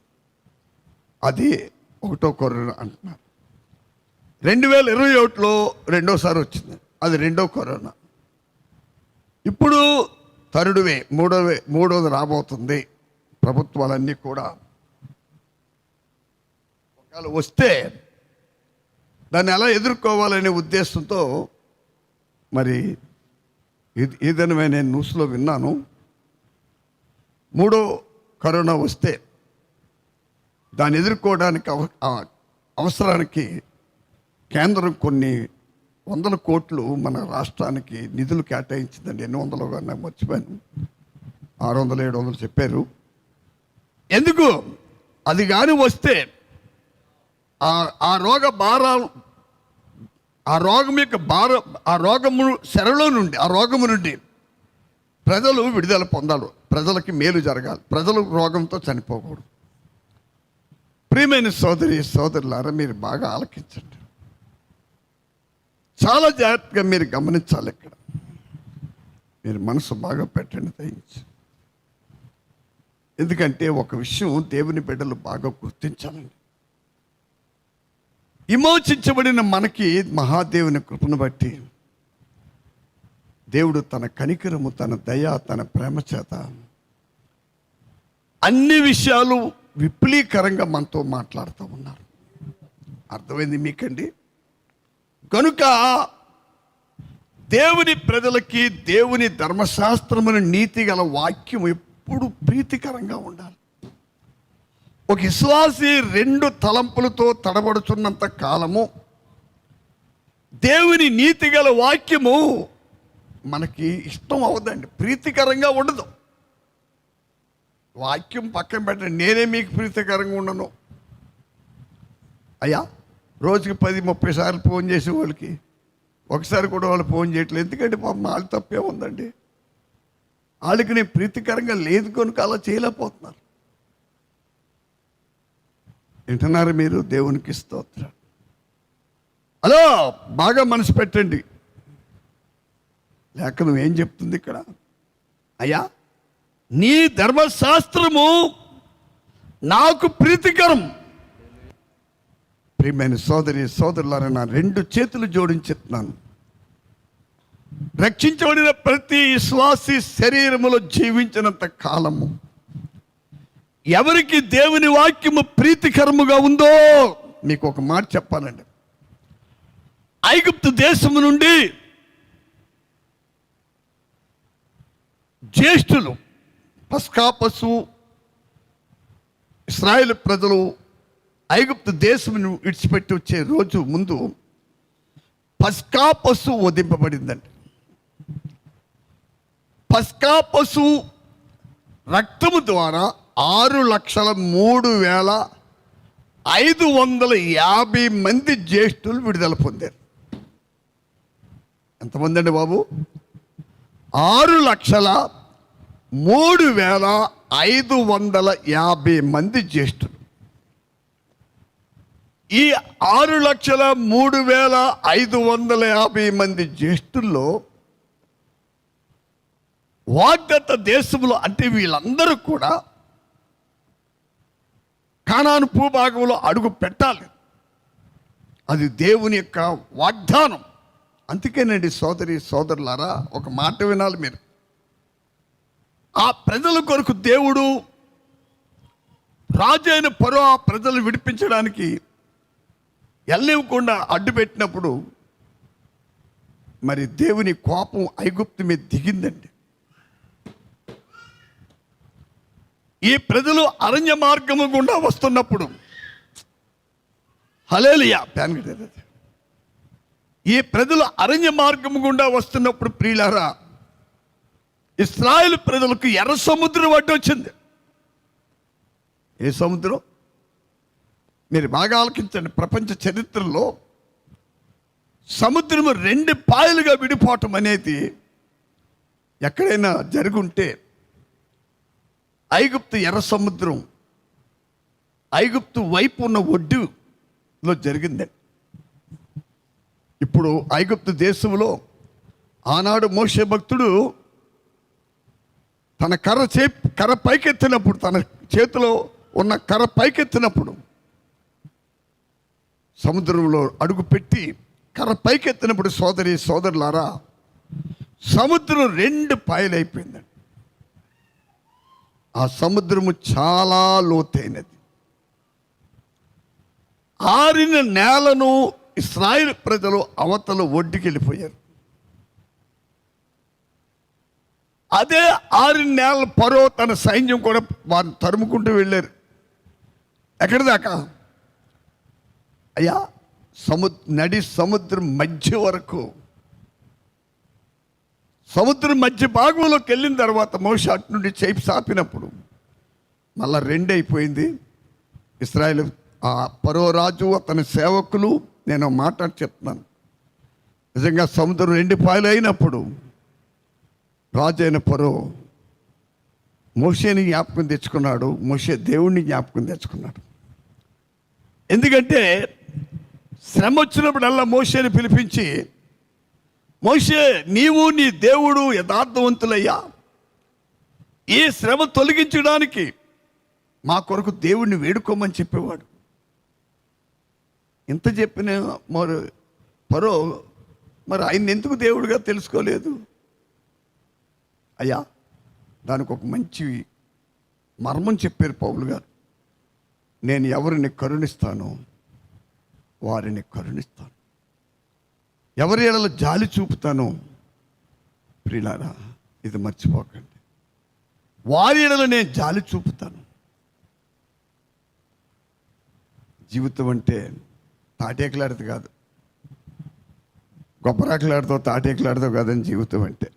అది ఒకటో కరోనా అంటున్నారు. 2021లో రెండోసారి వచ్చింది, అది రెండో కరోనా. ఇప్పుడు థర్డ్ మూడోది రాబోతుంది. ప్రభుత్వాలన్నీ కూడా ఒకవేళ వస్తే దాన్ని ఎలా ఎదుర్కోవాలనే ఉద్దేశంతో, మరి ఏదైనా నేను న్యూస్లో విన్నాను, మూడో కరోనా వస్తే దాన్ని ఎదుర్కోవడానికి అవసరానికి కేంద్రం కొన్ని 100 కోట్లు మన రాష్ట్రానికి నిధులు కేటాయించిందండి. ఎన్ని వందలు నాకు మర్చిపోయాను, 600 700 చెప్పారు. ఎందుకు? అది కానీ వస్తే ఆ రోగ భారాలు, ఆ రోగం యొక్క ఆ రోగము శరలో నుండి, ఆ రోగము నుండి ప్రజలు విడుదల పొందాలి, ప్రజలకి మేలు జరగాలి, ప్రజలు రోగంతో చనిపోకూడదు. ప్రియమైన సోదరి సోదరులారా, మీరు బాగా ఆలకించండి, చాలా జాగ్రత్తగా మీరు గమనించాలి. ఇక్కడ మీరు మనసు బాగా పెట్టండి దయించి. ఎందుకంటే ఒక విషయం దేవుని బిడ్డలు బాగా గుర్తించాలండి. విమోచించబడిన మనకి మహాదేవుని కృపను బట్టి దేవుడు తన కనికరము, తన దయ, తన ప్రేమ చేత అన్ని విషయాలు విప్లవీకరంగా మనతో మాట్లాడుతూ ఉన్నారు. అర్థమైంది మీకండి? కనుక దేవుని ప్రజలకి దేవుని ధర్మశాస్త్రమును నీతి గల వాక్యం ఎప్పుడు ప్రీతికరంగా ఉండాలి. ఒక విశ్వాసి రెండు తలంపులతో తడబడుతున్నంత కాలము దేవుని నీతి గల వాక్యము మనకి ఇష్టం అవదండి, ప్రీతికరంగా ఉండదు. వాక్యం పక్కన పెట్టండి, నేనే మీకు ప్రీతికరంగా ఉండను. అయ్యా రోజుకి 10-30 సార్లు ఫోన్ చేసే వాళ్ళకి ఒకసారి కూడా వాళ్ళు ఫోన్ చేయట్లేదు. ఎందుకంటే పాపం వాళ్ళు తప్పే ఉందండి. వాళ్ళకి నేను ప్రీతికరంగా లేదు కనుక అలా చేయలేకపోతున్నారు. వింటున్నారు మీరు? దేవునికి స్తోత్రం. హలో, బాగా మనసు పెట్టండి. లేఖనం ఏం చెప్తుంది ఇక్కడ? అయ్యా నీ ధర్మశాస్త్రము నాకు ప్రీతికరం. ప్రియమైన సోదరులారా, నా 2 చేతులు జోడించెత్తున్నాను. రక్షించబడిన ప్రతి విశ్వాసి శరీరములో జీవించినంత కాలము ఎవరికి దేవుని వాక్యము ప్రీతికరముగా ఉందో మీకు ఒక మాట చెప్పాలండి. ఐగుప్తు దేశము నుండి జ్యేష్ఠులు, పస్కా పశువు, ఇశ్రాయేలు ప్రజలు ఐగుప్తు దేశమును విడిచిపెట్టి వచ్చే రోజు ముందు పస్కా పశువు వధింపబడిందండి. పస్కా పశువు రక్తము ద్వారా 6,03,550 మంది జ్యేష్ఠులు విడుదల పొందారు. ఎంతమంది అండి బాబు? 6,03,550 మంది జ్యేష్ఠులు. ఈ 6,03,550 మంది జ్యేష్ఠుల్లో వాగ్దత్త దేశంలో, అంటే వీళ్ళందరూ కూడా కానాను భూభాగంలో అడుగు పెట్టాలి. అది దేవుని యొక్క వాగ్దానం. అందుకేనండి సోదరులారా, ఒక మాట వినాలి మీరు. ఆ ప్రజల కొరకు దేవుడు రాజు అయిన ఫరో ఆ ప్రజలు విడిపించడానికి ఎల్లివ్వకుండా అడ్డుపెట్టినప్పుడు మరి దేవుని కోపం ఐగుప్తు మీద దిగిందండి. ఈ ప్రజలు అరణ్య మార్గము గుండా వస్తున్నప్పుడు, హల్లెలూయా, ఈ ప్రజలు అరణ్య మార్గము గుండా వస్తున్నప్పుడు ప్రియులారా, ఇశ్రాయేలు ప్రజలకు ఎర్ర సముద్రం అడ్డు వచ్చింది. ఏ సముద్రం? మీరు బాగా ఆలకించండి. ప్రపంచ చరిత్రలో సముద్రము 2 పాయలుగా విడిపోవటం అనేది ఎక్కడైనా జరుగుంటే ఐగుప్తు ఎర్ర సముద్రం ఐగుప్తు వైపు ఉన్న ఒడ్డులో జరిగిందండి. ఇప్పుడు ఐగుప్తు దేశంలో ఆనాడు మోషే భక్తుడు తన కర్ర పైకెత్తినప్పుడు, తన చేతిలో ఉన్న కర్ర పైకెత్తినప్పుడు, సముద్రంలో అడుగు పెట్టి కర్ర పైకెత్తినప్పుడు సోదరులారా, సముద్రం 2 పాయలైపోయిందండి. ఆ సముద్రము చాలా లోతైనది. ఆరిన నేలను ఇశ్రాయేలు ప్రజలు అవతల ఒడ్డుకి వెళ్ళిపోయారు. అదే 6 నెలల ఫరో తన సైన్యం కూడా వారిని తరుముకుంటూ వెళ్ళారు. ఎక్కడి దాకా? అయ్యా నడి సముద్రం మధ్య వరకు. సముద్రం మధ్య భాగంలోకి వెళ్ళిన తర్వాత మోషే అటు నుండి చేయి సాపినప్పుడు మళ్ళా 2 అయిపోయింది. ఇశ్రాయేలు ఆ ఫరో రాజు అతని సేవకులు, నేను మాట్లాడి చెప్తున్నాను, నిజంగా సముద్రం 2 పాయలు అయినప్పుడు రాజు అయిన ఫరో మోషేని జ్ఞాపకం తెచ్చుకున్నాడు. మోషే దేవుణ్ణి జ్ఞాపకం తెచ్చుకున్నాడు. ఎందుకంటే శ్రమ వచ్చినప్పుడల్లా మోషేని పిలిపించి, మోషే నీవు నీ దేవుడు యథార్థవంతులయ్యా, ఈ శ్రమ తొలగించడానికి మా కొరకు దేవుణ్ణి వేడుకోమని చెప్పేవాడు. ఇంత చెప్పిన మరి ఫరో మరి ఆయన ఎందుకు దేవుడిగా తెలుసుకోలేదు? అయ్యా, దానికి ఒక మంచి మర్మం చెప్పారు పౌలు గారు. నేను ఎవరిని కరుణిస్తానో వారిని కరుణిస్తాను, ఎవరి ఎడల జాలి చూపుతానో ప్రియులారా ఇది మర్చిపోకండి, వారి ఎడల నేను జాలి చూపుతాను. జీవితం అంటే తాటేకలాడితే కాదు, గొప్పరాకలాడితో తాటేకలాడితో కాదని జీవితం అంటే.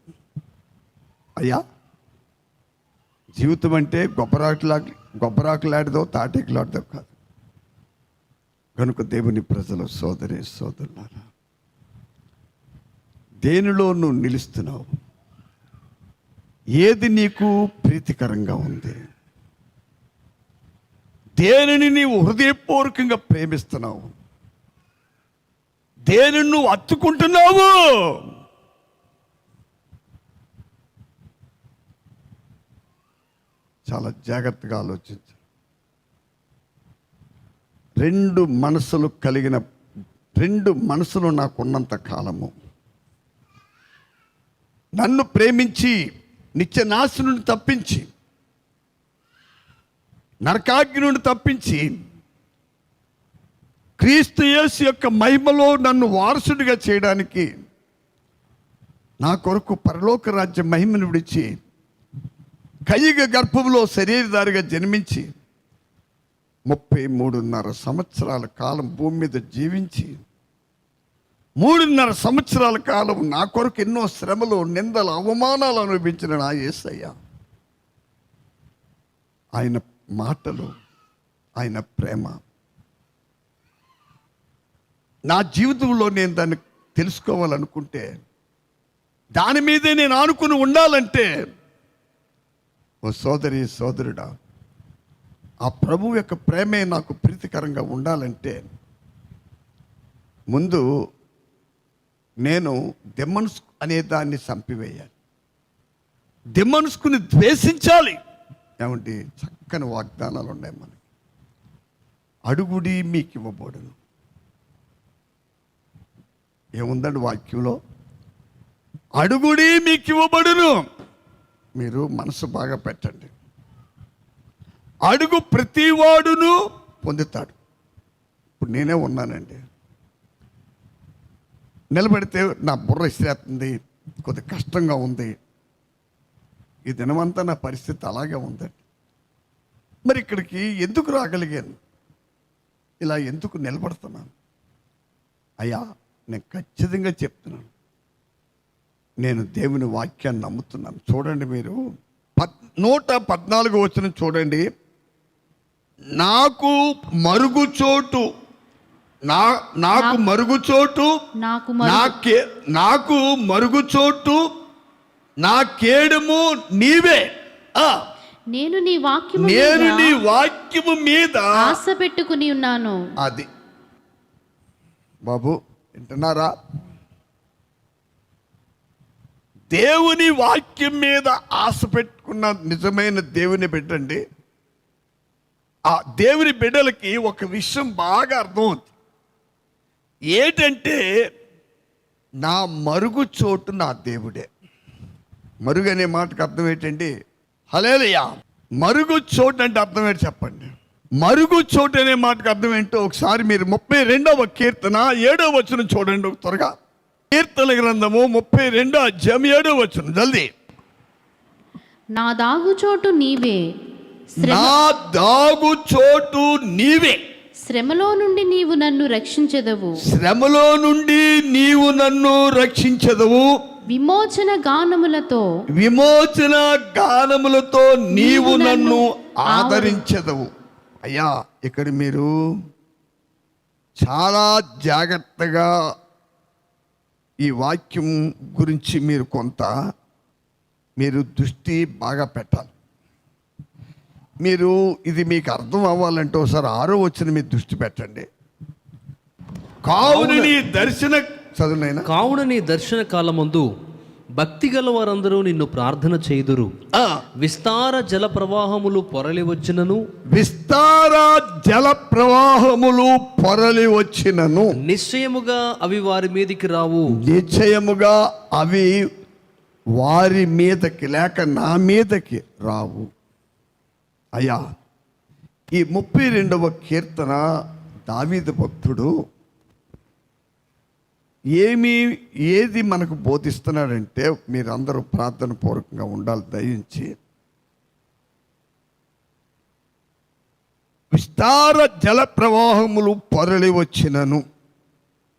అయ్యా, జీవితం అంటే గొప్పరాకలాడితో తాటేకలాడితో కాదు. కనుక దేవుని ప్రజలు, సోదరి సోదరులారా, దేనిలో నువ్వు నిలుస్తున్నావు? ఏది నీకు ప్రీతికరంగా ఉంది? దేనిని నీవు హృదయపూర్వకంగా ప్రేమిస్తున్నావు? దేనిని నువ్వు అత్తుకుంటున్నావు? చాలా జాగ్రత్తగా ఆలోచించు. రెండు మనసులు నాకున్నంత కాలము నన్ను ప్రేమించి నిత్య నాశనం నుండి తప్పించి, నరకాగ్ని నుండి తప్పించి, క్రీస్తు యేసు యొక్క మహిమలో నన్ను వారసుడిగా చేయడానికి, నా కొరకు పరలోక రాజ్య మహిమను విడిచి కయ్యగ గర్భంలో శరీరధారిగా జన్మించి 33.5 సంవత్సరాల కాలం భూమి మీద జీవించి 3.5 సంవత్సరాల కాలం నా కొరకు ఎన్నో శ్రమలు, నిందలు, అవమానాలు అనుభవించిన నా యేసయ్య, ఆయన మాటలు, ఆయన ప్రేమ నా జీవితంలో నేను దాన్ని తెలుసుకోవాలనుకుంటే, దాని మీదే నేను ఆనుకుని ఉండాలంటే, ఓ సోదరి సోదరుడా, ఆ ప్రభువు యొక్క ప్రేమే నాకు ప్రీతికరంగా ఉండాలంటే ముందు నేను దెమ్మనుసు అనే దాన్ని చంపివేయాలి, దెమ్మనుసుకుని ద్వేషించాలి. ఏమంటే చక్కని వాగ్దానాలు ఉన్నాయి మనకి. అడుగుడి మీకు ఇవ్వబడును. ఏముందండి వాక్యంలో? అడుగుడి మీకు ఇవ్వబడును. మీరు మనసు బాగా పెట్టండి. అడుగు ప్రతివాడును పొందుతాడు. ఇప్పుడు నేనే ఉన్నానండి, నిలబడితే నా బుర్ర ఇస్తేస్తుంది, కొద్ది కష్టంగా ఉంది, ఈ దినమంతా నా పరిస్థితి అలాగే ఉందండి. మరి ఇక్కడికి ఎందుకు రాగలిగాను? ఇలా ఎందుకు నిలబడుతున్నాను? అయ్యా, నేను ఖచ్చితంగా చెప్తున్నాను, నేను దేవుని వాక్యాన్ని నమ్ముతున్నాను. చూడండి, మీరు 114 వచనం చూడండి. నాకు మరుగుచోటు నా కేడము నీవే. నేను నీ వాక్యము మీద ఆశ పెట్టుకుని ఉన్నాను. అది బాబు వింటున్నారా? దేవుని వాక్యం మీద ఆశ పెట్టుకున్న నిజమైన దేవుని బిడ్డండి. ఆ దేవుని బిడ్డలకి ఒక విషయం బాగా అర్థమవుతుంది. ఏంటంటే, నా మరుగు చోటు నా దేవుడే. మరుగు అనే మాటకు అర్థం ఏంటండి? హల్లెలూయా. మరుగు చోటు అంటే అర్థం ఏంటి చెప్పండి? మరుగు చోటు అనే మాటకు అర్థం ఏంటో ఒకసారి మీరు 32వ కీర్తన 7వ వచనం చూడండి త్వరగా. కీర్తన గ్రంథము 32వ అధ్యాయం 7వ వచనం జల్దీ. నా దాగుచోటు నీవే, శ్రమలో నుండి నీవు నన్ను రక్షించెదవు. విమోచన గానములతో నీవు నన్ను ఆదరించెదవు. అయ్యా, ఇక్కడ మీరు చాలా జాగ్రత్తగా ఈ వాక్యం గురించి మీరు దృష్టి బాగా పెట్టాలి. ఇది మీకు అర్థం అవ్వాలంటే ఒకసారి 6వ వచనం మీద దృష్టి పెట్టండి. కావున నీ దర్శన కాలమందు భక్తి గల వారందరూ నిన్ను ప్రార్థన చేయుదురు. విస్తార జల ప్రవాహములు పొరలి వచ్చినను నిశ్చయముగా అవి వారి మీదికి రావు. నిశ్చయముగా అవి వారి మీదకి లేక నా మీదకి రావు. అయ్యా, ఈ 32వ కీర్తన దావీదు భక్తుడు ఏది మనకు బోధిస్తున్నాడంటే, మీరందరూ ప్రార్థన పూర్వకంగా ఉండాలి దయించి. విస్తార జల ప్రవాహములు పొరలి వచ్చినను.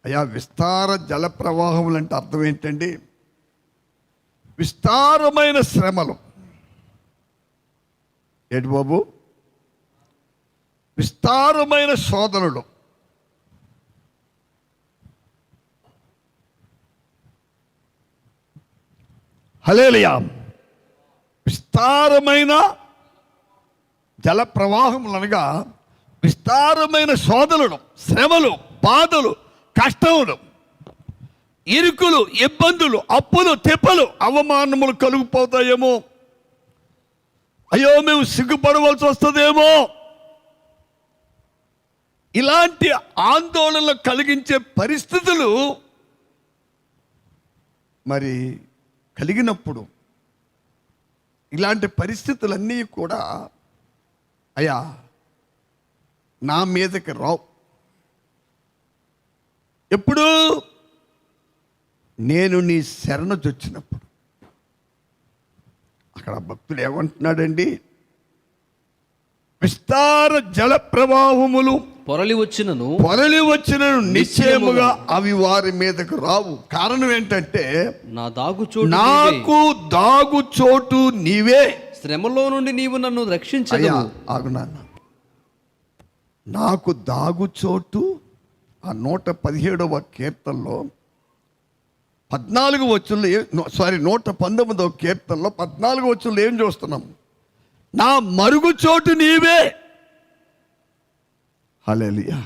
అయ్యా, విస్తార జల ప్రవాహములు అంటే అర్థం ఏంటండి? విస్తారమైన శ్రమలు. ఏంటి బాబు? విస్తారమైన శోధనలు. హల్లెలూయా. విస్తారమైన జల ప్రవాహములు అనగా విస్తారమైన శోధనలు, శ్రమలు, బాధలు, కష్టములు, ఇరుకులు, ఇబ్బందులు, అప్పులు, తెప్పలు, అవమానములు కలిగిపోతాయేమో, అయ్యో మేము సిగ్గుపడవలసి వస్తుందేమో, ఇలాంటి ఆందోళనలు కలిగించే పరిస్థితులు మరి కలిగినప్పుడు, ఇలాంటి పరిస్థితులన్నీ కూడా అయ్యా నా మీదకి రావు. ఎప్పుడు? నేను నీ శరణు చొచ్చినప్పుడు. అక్కడ భక్తుడు ఏమంటున్నాడండి? విస్తార జల ప్రవాహములు పొరలి వచ్చినను నిశ్చయముగా అవి వారి మీదకు రావు. కారణం ఏంటంటే, నాకు దాగు చోటు నీవే. శ్రమలో నుండి నీవు నన్ను రక్షించదవు. ఆగునాన్న, నాకు దాగు చోటు. ఆ 117వ కీర్తనలో 14 వచనంలో 119వ కీర్తనలో 14 వచనంలో ఏం చూస్తున్నాం? నా మరుగు చోటు నీవే. హల్లెలూయా.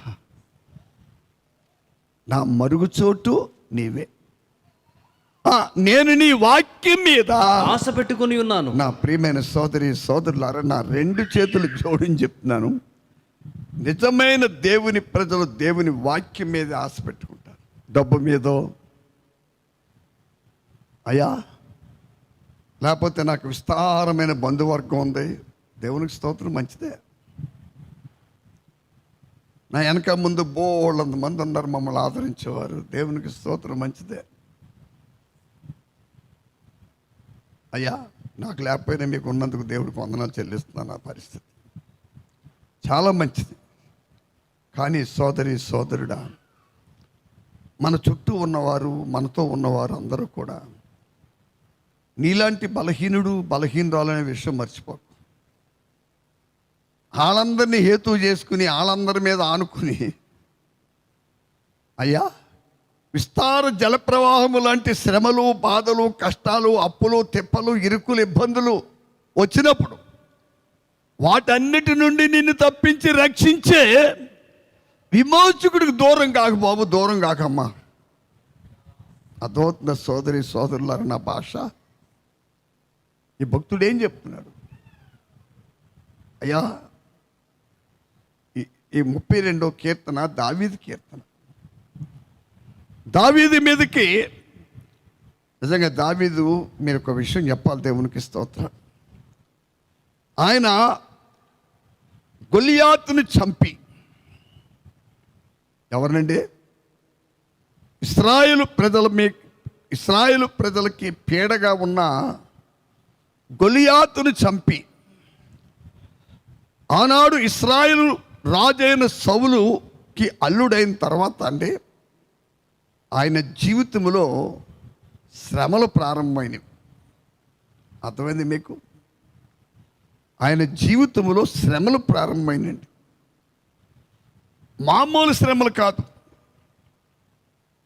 నా మరుగు చోటు నీవే. నేను నీ వాక్యం మీద ఆశ పెట్టుకొని ఉన్నాను. నా ప్రియమైన సోదరి సోదరులారా, నా 2 చేతులు జోడించి చెప్తున్నాను, నిజమైన దేవుని ప్రజలు దేవుని వాక్యం మీద ఆశ పెట్టుకుంటారు. డబ్బు మీదో, అయ్యా, లేకపోతే నాకు విస్తారమైన బంధువర్గం ఉంది. దేవునికి స్తోత్రం, మంచిదే. నా వెనక ముందు బోళ్ళంత మంది ఉన్నారు మమ్మల్ని ఆదరించేవారు. దేవునికి స్తోత్రం, మంచిదే. అయ్యా, నాకు లేకపోయినా మీకు ఉన్నందుకు దేవుడికి వందనాలు చెల్లిస్తున్నాను. ఆ పరిస్థితి చాలా మంచిది. కానీ సోదరి సోదరుడా, మన చుట్టూ ఉన్నవారు, మనతో ఉన్నవారు అందరూ కూడా నీలాంటి బలహీనురాలనే విషయం మర్చిపోకు. వాళ్ళందరినీ హేతు చేసుకుని, వాళ్ళందరి మీద ఆనుకుని, అయ్యా, విస్తార జల ప్రవాహము లాంటి శ్రమలు, బాధలు, కష్టాలు, అప్పులు, తెప్పలు, ఇరుకులు, ఇబ్బందులు వచ్చినప్పుడు వాటన్నిటి నుండి నిన్ను తప్పించి రక్షించే విమోచకుడికి దూరం కాక బాబు, దూరం కాకమ్మా. అదోత్న సోదరి సోదరులారు, నా భాష. ఈ భక్తుడు ఏం చెప్తున్నాడు? అయ్యా, ఈ 32వ కీర్తన దావీదు కీర్తన. దావీదు మీదకి నిజంగా దావీదు, మీరు ఒక విషయం చెప్పాలి, దేవునికి స్తోత్రం. ఆయన గొలియాతును చంపి, ఎవరినండి? ఇశ్రాయేలు ప్రజలకి పీడగా ఉన్న గొలియాతును చంపి, ఆనాడు ఇశ్రాయేలు రాజైన సౌలుకి అల్లుడైన తర్వాత అండి, ఆయన జీవితంలో శ్రమలు ప్రారంభమైనవి. అర్థమైంది మీకు? ఆయన జీవితంలో శ్రమలు ప్రారంభమైనండి. మామూలు శ్రమలు కాదు.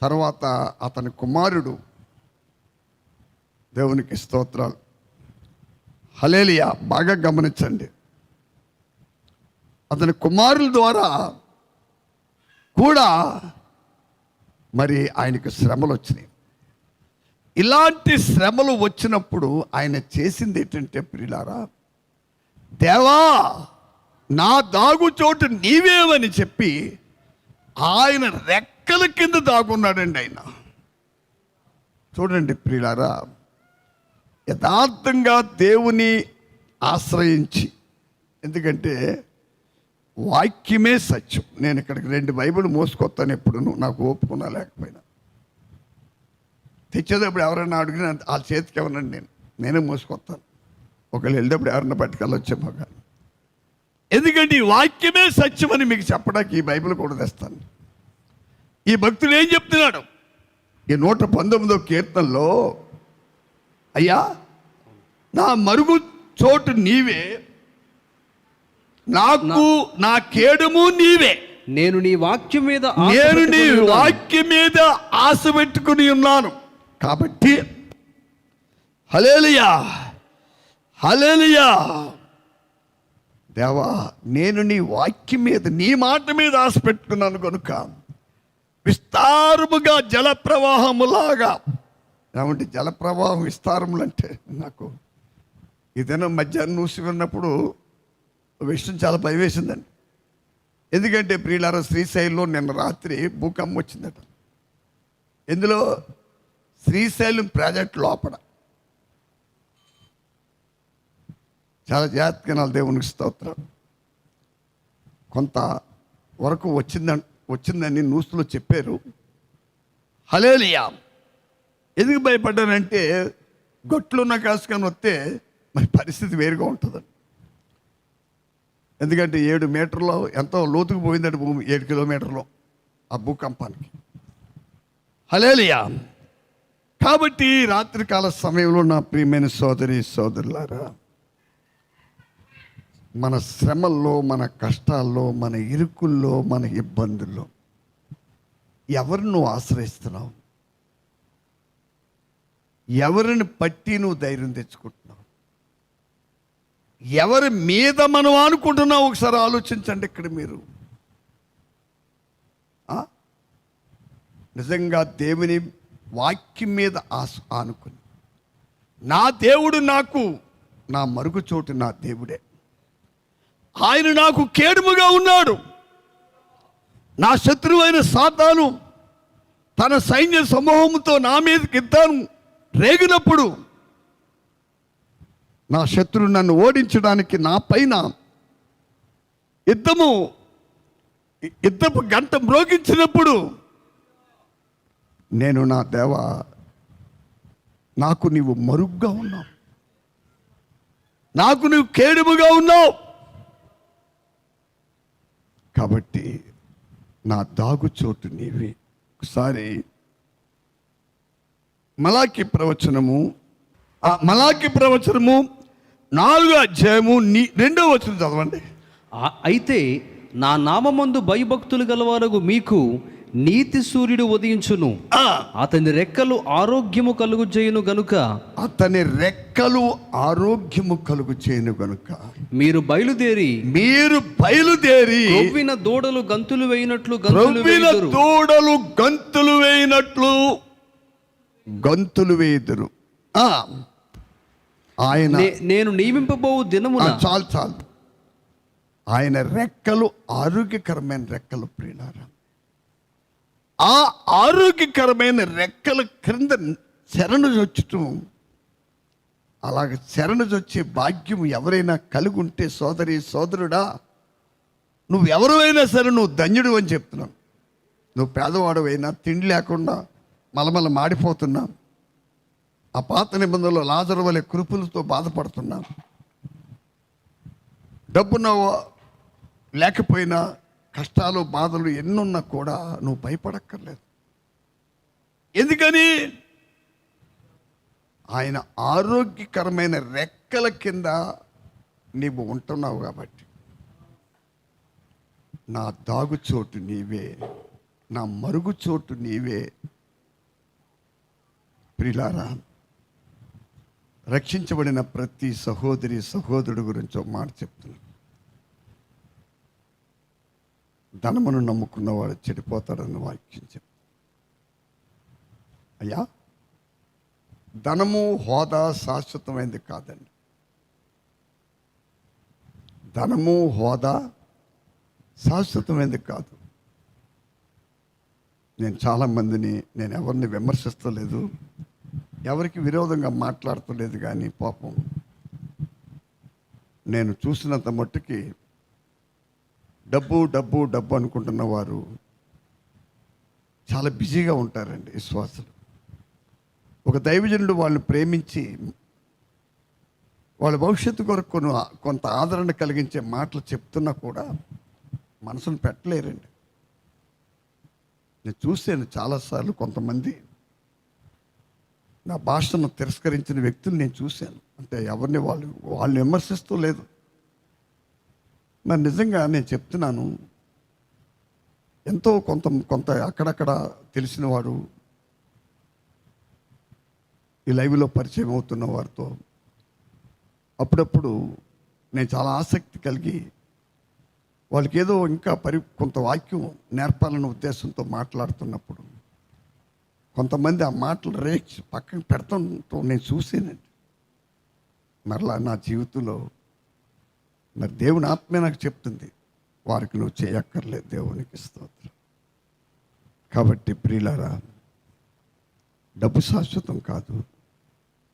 తర్వాత అతని కుమారుడు, దేవునికి స్తోత్రాలు, హల్లెలూయా, బాగా గమనించండి, అతని కుమారుల ద్వారా కూడా మరి ఆయనకు శ్రమలు వచ్చినాయి. ఇలాంటి శ్రమలు వచ్చినప్పుడు ఆయన చేసింది ఏంటంటే, ప్రియులారా, దేవా నా దాగు చోటు నీవేమని చెప్పి ఆయన రెక్కల కింద దాగున్నాడండి. ఆయన చూడండి ప్రియులారా, యథార్థంగా దేవుని ఆశ్రయించి, ఎందుకంటే వాక్యమే సత్యం. నేను ఇక్కడికి 2 బైబిల్ మోసుకొస్తాను ఎప్పుడును, నాకు ఓపుకున్నా లేకపోయినా. తెచ్చేటప్పుడు ఎవరైనా అడిగిన ఆ చేతికి ఎవరండి నేనే మోసుకొస్తాను. ఒకళ్ళు వెళ్ళేటప్పుడు ఎవరన్నా పట్టుకెళ్ళొచ్చేమో కానీ, ఎందుకంటే ఈ వాక్యమే సత్యం అని మీకు చెప్పడానికి ఈ బైబిల్ కూడా తెస్తాను. ఈ భక్తుడు ఏం చెప్తున్నాడు? ఈ 119వ కీర్తనలో, అయ్యా నా మరుగు చోటు నీవే, నాకు నా కేడము నీవే, నేను నీ వాక్యం మీద నేను నీ వాక్యం మీద ఆశ పెట్టుకుని ఉన్నాను. కాబట్టి హల్లెలూయా హల్లెలూయా, దేవా నేను నీ వాక్యం మీద, నీ మాట మీద ఆశ పెట్టుకున్నాను కనుక విస్తారముగా జల ప్రవాహములాగా. ఏమంటే జల ప్రవాహం విస్తారములు అంటే, నాకు ఇదేనా మధ్యాహ్నం చూసి ఉన్నప్పుడు విషయం చాలా భయం వేసిందండి. ఎందుకంటే ప్రియులారా, శ్రీశైలంలో నిన్న రాత్రి భూకంపం వచ్చిందట. ఎందులో? శ్రీశైలం ప్రాజెక్ట్ లోపల. చాలా జాగ్రత్తగా దేవునికి స్తోత్రం. కొంత వరకు వచ్చిందని న్యూస్లో చెప్పారు. హల్లెలూయా. ఎందుకు భయపడ్డానంటే, గొట్లున్న కాసుకొని వస్తే మరి పరిస్థితి వేరుగా ఉంటుందండి. ఎందుకంటే 7 మీటర్లో ఎంతో లోతుకు పోయిందండి భూమి, 7 కిలోమీటర్లో ఆ భూకంపానికి. హల్లెలూయా. కాబట్టి రాత్రికాల సమయంలో నా ప్రియమైన సోదరి సోదరులారా, మన శ్రమల్లో, మన కష్టాల్లో, మన ఇరుకుల్లో, మన ఇబ్బందుల్లో ఎవరిని నువ్వు ఆశ్రయిస్తున్నావు? ఎవరిని పట్టి నువ్వు ధైర్యం తెచ్చుకుంటున్నావు? ఎవరి మీద మనం అనుకుంటున్నావు? ఒకసారి ఆలోచించండి. ఇక్కడ మీరు నిజంగా దేవుని వాక్యం మీద ఆనుకుని, నా దేవుడు నాకు నా మరుగు చోటు నా దేవుడే, ఆయన నాకు కేడుముగా ఉన్నాడు. నా శత్రువైన సాతాను తన సైన్య సమూహంతో నా మీదకి యుద్ధం రేగినప్పుడు, నా శత్రువు నన్ను ఓడించడానికి నా పైన యుద్ధపు గంట మ్రోగించినప్పుడు, నేను నా దేవా నాకు నీవు మరుగ్గా ఉన్నావు, నాకు నీవు కేడుముగా ఉన్నావు. కాబట్టి నా దాగు చోటు నీవే. ఒకసారి మలాకి ప్రవచనము 4వ అధ్యాయము 2వ వచనం చదవండి. అయితే నా నామమందు భయభక్తులు గలవారగు మీకు నీతి సూర్యుడు ఉదయించును, అతని రెక్కలు ఆరోగ్యము కలుగు చేయును గనుక, అతని రెక్కలు ఆరోగ్యము కలుగు చేయను గనుక మీరు బయలుదేరి క్రొవ్విన దూడలు గంతులు వేయినట్లు గంతులు వేయుదురు. ఆయన నేను నియమింపబోవు దినమున, చాలు ఆయన రెక్కలు ఆరోగ్యకరమైన రెక్కలు ప్రియులారా. ఆ ఆరోగ్యకరమైన రెక్కల క్రింద శరణు చొచ్చటం, అలాగే శరణు చొచ్చే భాగ్యం ఎవరైనా కలిగి ఉంటే, సోదరి సోదరుడా, నువ్వు ఎవరైనా సరే నువ్వు ధన్యుడు అని చెప్తున్నావు. నువ్వు పేదవాడువైనా, తిండి లేకుండా మలమల మాడిపోతున్నా, ఆ పాత నిబంధనలో లాజరు వలె కృపులతో బాధపడుతున్నా, డబ్బున లేకపోయినా, కష్టాలు బాధలు ఎన్నున్నా కూడా నువ్వు భయపడక్కర్లేదు. ఎందుకని? ఆయన ఆరోగ్యకరమైన రెక్కల కింద నీవు ఉంటున్నావు కాబట్టి. నా దాగు చోటు నీవే, నా మరుగు చోటు నీవే. ప్రియులారా, రక్షించబడిన ప్రతి సహోదరి సహోదరుడు గురించి ఒక మాట చెప్తున్నాను. ధనమును నమ్ముకున్నవాడు చెడిపోతాడని వాక్యం చెప్తాను. అయ్యా, ధనము హోదా శాశ్వతమైనది కాదండి. ధనము హోదా శాశ్వతమైనది కాదు. నేను చాలామందిని, నేను ఎవరిని విమర్శిస్తలేదు, ఎవరికి విరోధంగా మాట్లాడతలేదు, కానీ పాపం నేను చూసినంత మట్టుకి డబ్బు డబ్బు డబ్బు అనుకుంటున్న వారు చాలా బిజీగా ఉంటారండి విశ్వాసులు. ఒక దైవజనుడు వాళ్ళని ప్రేమించి వాళ్ళ భవిష్యత్తు కొరకు కొంత ఆదరణ కలిగించే మాటలు చెప్తున్నా కూడా మనసును పెట్టలేరండి. నేను చూశాను చాలాసార్లు కొంతమంది నా భాషను తిరస్కరించిన వ్యక్తులు నేను చూశాను. అంటే ఎవరిని వాళ్ళు విమర్శిస్తూ లేదు. మరి నిజంగా నేను చెప్తున్నాను, ఎంతో కొంత అక్కడక్కడ తెలిసిన వారు ఈ లైవ్లో పరిచయం అవుతున్న వారితో అప్పుడప్పుడు నేను చాలా ఆసక్తి కలిగి వాళ్ళకి ఏదో ఇంకా కొంత వాక్యం నేర్పాలన్న ఉద్దేశంతో మాట్లాడుతున్నప్పుడు కొంతమంది ఆ మాటలు రేచి పక్కన పెడతాంతో నేను చూసానండి. మరలా నా జీవితంలో మరి దేవుని ఆత్మే నాకు చెప్తుంది, వారికి నువ్వు చేయక్కర్లేదు, దేవునికి స్తోత్రం. కాబట్టి ప్రియులారా, డబ్బు శాశ్వతం కాదు,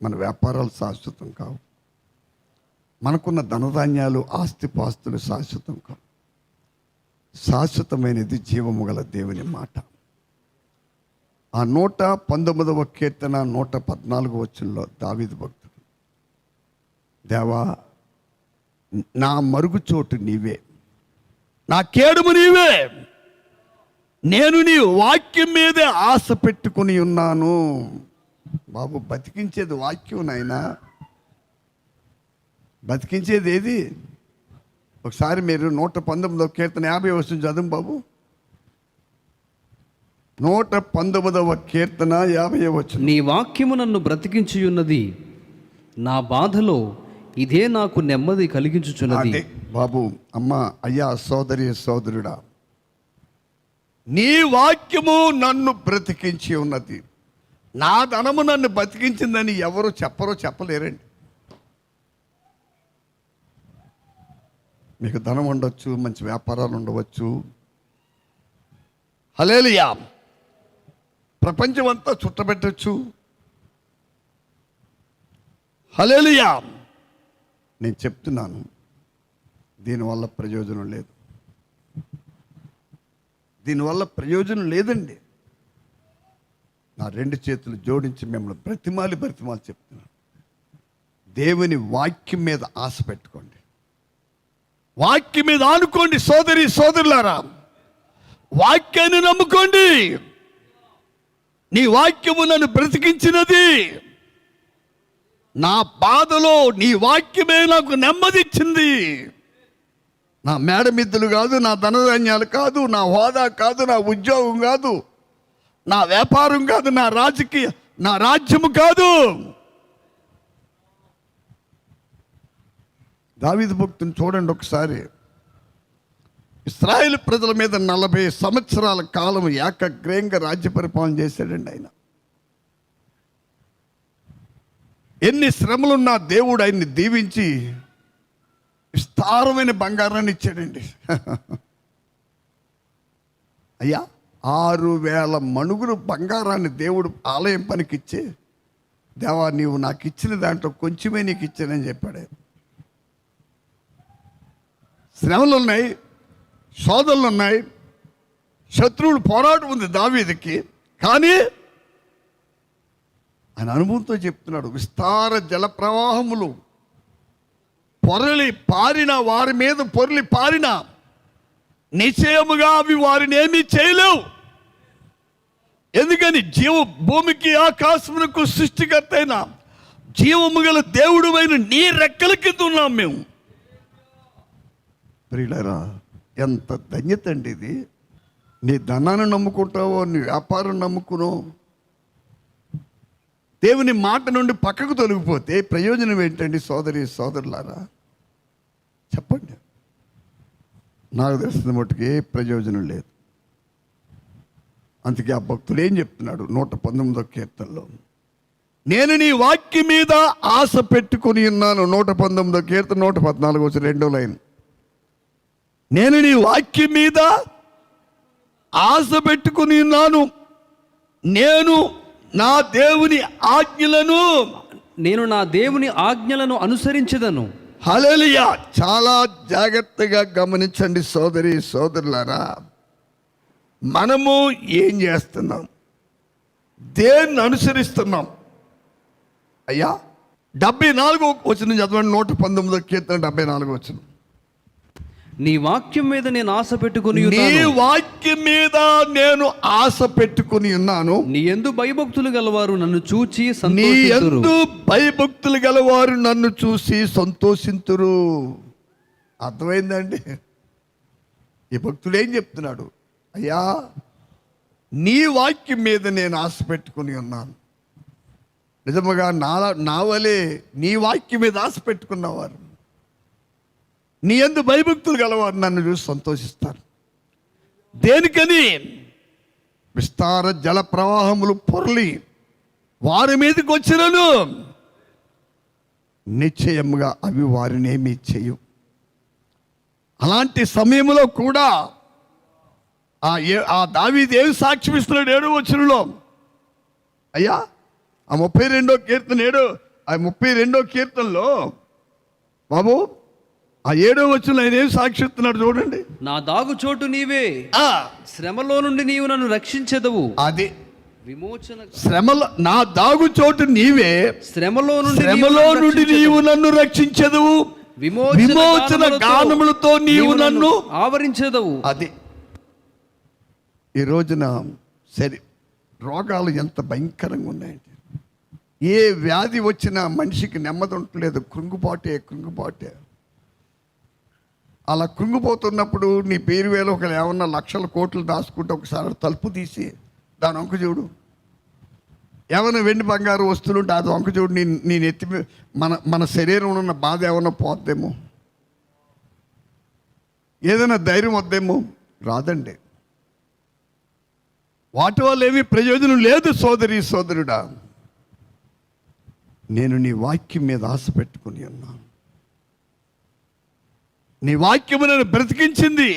మన వ్యాపారాలు శాశ్వతం కావు, మనకున్న ధనధాన్యాలు ఆస్తిపాస్తులు శాశ్వతం కావు. శాశ్వతమైనది జీవము గల దేవుని మాట. ఆ 119వ కీర్తన 114వ వచనంలో దావీదు భక్తుడు, దేవా నా మరుగుచోటు నీవే, నా కేడుము నీవే, నేను నీ వాక్యం మీదే ఆశ పెట్టుకుని ఉన్నాను. బాబు, బతికించేది వాక్యం నాయనా, బతికించేది ఏది? ఒకసారి మీరు 119వ కీర్తన 50వ వచనం చదువు బాబు. 119వ కీర్తన 50వ వచనం. నీ వాక్యము నన్ను బ్రతికించుచున్నది, నా బాధలో ఇదే నాకు నెమ్మది కలిగించుచున్నది. అదే బాబు, అమ్మ, అయ్యా, సోదరి సోదరుడా, నీ వాక్యము నన్ను బ్రతికించి ఉన్నది. నా ధనము నన్ను బతికించిందని ఎవరు చెప్పలేరండి. మీకు ధనం ఉండొచ్చు, మంచి వ్యాపారాలు ఉండవచ్చు, హల్లెలూయా, ప్రపంచం అంతా చుట్టబెట్టచ్చు, హల్లెలూయా. నేను చెప్తున్నాను, దీనివల్ల ప్రయోజనం లేదు, దీనివల్ల ప్రయోజనం లేదండి. నా 2 చేతులు జోడించి మిమ్మల్ని బ్రతిమాలి చెప్తున్నాను, దేవుని వాక్యం మీద ఆశ పెట్టుకోండి, వాక్యం మీద ఆనుకోండి. సోదరి సోదరులారా, వాక్యాన్ని నమ్ముకోండి. నీ వాక్యము నన్ను బ్రతికించినది, నా బాధలో నీ వాక్యమే నాకు నెమ్మదిచ్చింది. నా మేడమిద్దులు కాదు, నా ధనధాన్యాలు కాదు, నా హోదా కాదు, నా ఉద్యోగం కాదు, నా వ్యాపారం కాదు, నా రాజ్యము కాదు. దావీదు భక్తుని చూడండి ఒకసారి. ఇశ్రాయేలు ప్రజల మీద 40 సంవత్సరాల కాలం ఏకగ్రీవంగా రాజ్య పరిపాలన చేశాడండి ఆయన. ఎన్ని శ్రమలున్నా దేవుడు ఆయన్ని దీవించి విస్తారమైన బంగారాన్ని ఇచ్చాడండి. అయ్యా, 6000 మణుగులు బంగారాన్ని దేవుడు ఆలయం పనికిచ్చే, దేవా నీవు నాకు ఇచ్చిన దాంట్లో కొంచెమే నీకు ఇచ్చానని చెప్పాడు. శ్రమలు ఉన్నాయి, శోధనలు ఉన్నాయి, శత్రువులు పోరాటం ఉంది దావీదుకి, కానీ ఆయన అనుభవంతో చెప్తున్నాడు, విస్తార జల ప్రవాహములు పొరలి పారిన వారి మీద పొరలి పారిన నిశ్చయముగా అవి వారిని ఏమీ చేయలేవు. ఎందుకని భూమికి ఆకాశమునకు సృష్టికర్త అయిన జీవము గల దేవుడు అయిన నీ రెక్కల కింద ఉన్నాం మేము. ప్రియులారా, ఎంత ధన్యత అండి ఇది. నీ ధనాన్ని నమ్ముకుంటావో, నీ వ్యాపారం నమ్ముకునో, దేవుని మాట నుండి పక్కకు తొలగిపోతే ప్రయోజనం ఏంటండి? సోదరి సోదరులారా చెప్పండి. నాకు తెలిసిన మట్టుకు ఏ ప్రయోజనం లేదు. అందుకే ఆ భక్తుడు ఏం చెప్తున్నాడు 119వ కీర్తనలో, నేను నీ వాక్యం మీద ఆశ పెట్టుకుని ఉన్నాను. 119వ కీర్తన 114 వచ్చి 2వ లైన్, నేను నీ వాక్యం మీద ఆశ పెట్టుకుని ఉన్నాను, నేను నా దేవుని ఆజ్ఞలను నేను నా దేవుని ఆజ్ఞలను అనుసరించదను. హల్లెలూయా. చాలా జాగ్రత్తగా గమనించండి సోదరి సోదరులారా, మనము ఏం చేస్తున్నాం, దేన్ని అనుసరిస్తున్నాం? అయ్యా 74వ వచనం చదవండి. 119వ కీర్తన 74వ వచనం. నీ వాక్యం మీద నేను ఆశ పెట్టుకుని నీ ఉన్నాను. వాక్యం మీద నేను ఆశ పెట్టుకుని ఉన్నాను. నీ యందు భయభక్తులు గలవారు నన్ను చూచి నీ సంతోషింతురు. యందు భయభక్తులు గలవారు నన్ను చూసి సంతోషింతురు. అర్థమైందండి? ఈ భక్తుడు ఏం చెప్తున్నాడు? అయ్యా నీ వాక్యం మీద నేను ఆశ పెట్టుకుని ఉన్నాను. నిజముగా నా వలే నీ వాక్యం మీద ఆశ పెట్టుకున్నవారు, నీ యందు భయభక్తులు గలవారు నన్ను చూసి సంతోషిస్తారు. దేనికని? విస్తార జల ప్రవాహములు పొరలి వారి మీదకి వచ్చినను నిశ్చయముగా అవి వారిని ఏమీ చేయు. అలాంటి సమయంలో కూడా ఆ దావీదు ఏమి సాక్ష్యం ఇస్తున్నాడు? 7వ వచనంలో, అయ్యా ఆ 32వ కీర్తనలో బాబు ఆ 7వ వచనంలో ఆయన ఏం సాక్ష్యం ఇస్తున్నాడు చూడండి. నా దాగు చోటు నీవే, శ్రమలో నుండి నీవు నన్ను రక్షించెదవు. అది విమోచన శ్రమలో నా దాగు చోటు నీవే, శ్రమలో నుండి నీవు నన్ను రక్షించెదవు. విమోచన గానములతో నీవు నన్ను ఆవరించెదవు. అది ఈ రోజున సరే, రోగాలు ఎంత భయంకరంగా ఉన్నాయండి. ఏ వ్యాధి వచ్చినా మనిషికి నెమ్మది ఉండట్లేదు. కృంగుబాటే. అలా కృంగిపోతున్నప్పుడు నీ పేరు వేలు ఒకరు ఏమన్నా లక్షల కోట్లు దాచుకుంటే ఒకసారి తలుపు తీసి దాని వంక చూడు. ఏమైనా వెండి బంగారు వస్తువులు ఉంటే అది వంక చూడు. నేను ఎత్తి మన శరీరంలో ఉన్న బాధ ఏమన్నా పోద్దేమో, ఏదైనా ధైర్యం వద్దేమో. రాదండి. వాటి వల్ల ఏమీ ప్రయోజనం లేదు. సోదరి సోదరుడా, నేను నీ వాక్యం మీద ఆశ పెట్టుకుని ఉన్నాను. నీ వాక్యము నన్ను బ్రతికించింది.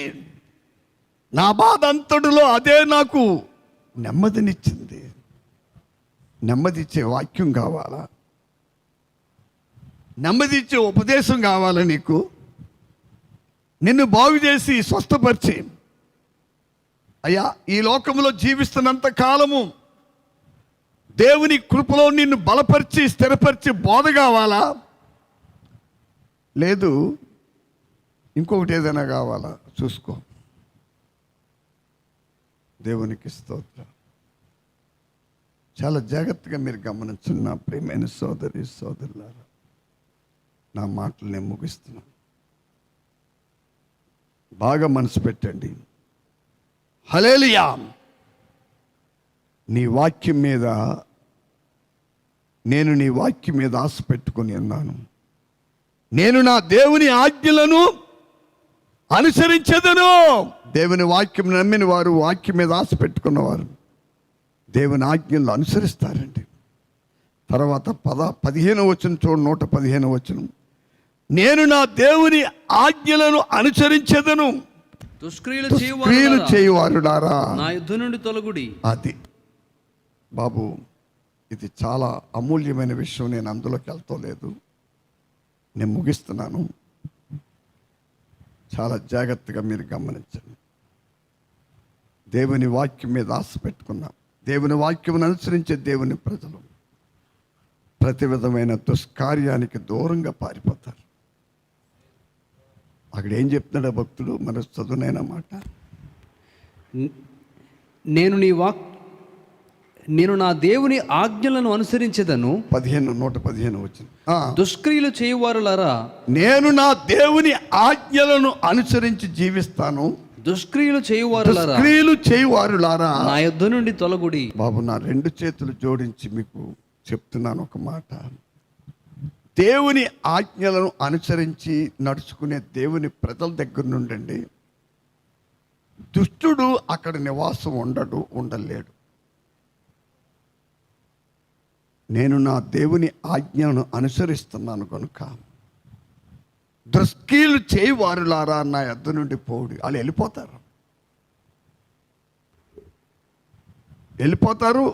నా బాధ అంతటిలో అదే నాకు నెమ్మదినిచ్చింది. నెమ్మదిచ్చే వాక్యం కావాలా? నెమ్మదిచ్చే ఉపదేశం కావాలా నీకు? నిన్ను బాగు చేసి స్వస్థపరిచి, అయ్యా ఈ లోకంలో జీవిస్తున్నంత కాలము దేవుని కృపలో నిన్ను బలపరిచి స్థిరపరిచి బోధ కావాలా? లేదు ఇంకొకటి ఏదైనా కావాలా? చూసుకో. దేవునికి స్తోత్రం. చాలా జాగ్రత్తగా మీరు గమనించండి నా ప్రియమైన సోదరి సోదరులారా. నా మాటలు నేను ముగిస్తున్నాను. బాగా మనసు పెట్టండి. హల్లెలూయా. నీ వాక్యం మీద ఆశ పెట్టుకొని ఉన్నాను. నేను నా దేవుని ఆజ్ఞలను అనుసరించదను. దేవుని వాక్యం నమ్మిన వారు, వాక్యం మీద ఆశ పెట్టుకున్నవారు దేవుని ఆజ్ఞలను అనుసరిస్తారండి. తర్వాత 15వ వచనం చూడండి. 115వ వచనం. నేను నా దేవుని ఆజ్ఞలను అనుసరించదను. దుష్క్రియలు చేయువారులారా నా యుద్ధ నుండి తొలగుడి. అది బాబు, ఇది చాలా అమూల్యమైన విషయం. నేను అందులోకి వెళ్తలేదు. నేను ముగిస్తున్నాను. చాలా జాగ్రత్తగా మీరు గమనించండి. దేవుని వాక్యం మీద ఆశ పెట్టుకున్నాం. దేవుని వాక్యం అనుసరించే దేవుని ప్రజలు ప్రతి విధమైన దుష్కార్యానికి దూరంగా పారిపోతారు. అక్కడ ఏం చెప్తున్నాడు భక్తుడు? మన చదువునైన మాట, నేను నా దేవుని ఆజ్ఞలను అనుసరించదను. 115 వచ్చింది. దుష్క్రియలు చేయువారులారా నేను నా దేవుని ఆజ్ఞలను అనుసరించి జీవిస్తాను. దుష్క్రియలు చేయువారులారా నా యుద్ధ నుండి తొలగుడి. బాబు, నా 2 చేతులు జోడించి మీకు చెప్తున్నాను ఒక మాట. దేవుని ఆజ్ఞలను అనుసరించి నడుచుకునే దేవుని ప్రజల దగ్గర నుండండి దుష్టుడు అక్కడ నివాసం ఉండలేడు. నేను నా దేవుని ఆజ్ఞను అనుసరిస్తున్నాను కనుక దుష్క్రియలు చేయువారులారా నా యొద్ద నుండి పోవుడి. వాళ్ళు వెళ్ళిపోతారు.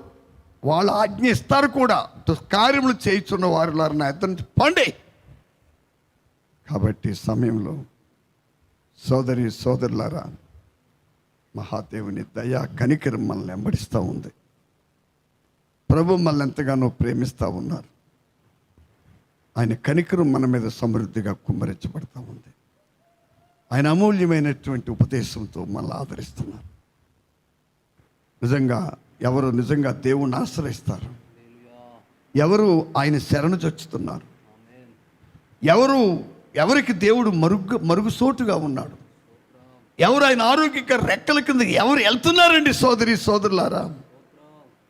వాళ్ళు ఆజ్ఞ ఇస్తారు కూడా, దుష్కార్యములు చేయుచున్న వారులారా నా ఎదురు నుంచి పండి. కాబట్టి సమయంలో సోదరి సోదరులారా, మహాదేవుని దయా కనికరం మనల్ని వెంబడిస్తూ ఉంది. ప్రభు మనల్ని ఎంతగానో ప్రేమిస్తూ ఉన్నారు. ఆయన కనికరం మన మీద సమృద్ధిగా కుమ్మరించబడతా ఉంది. ఆయన అమూల్యమైనటువంటి ఉపదేశంతో మనల్ని ఆదరిస్తున్నారు. ఎవరు నిజంగా దేవుణ్ణి ఆశ్రయిస్తారు, ఎవరు ఆయన శరణు చొచ్చుతున్నారు, ఎవరికి దేవుడు మరుగుసోటుగా ఉన్నాడు, ఎవరు ఆయన ఆరోగ్యక రెక్కల కింద ఎవరు వెళ్తున్నారండి సోదరి సోదరులారా,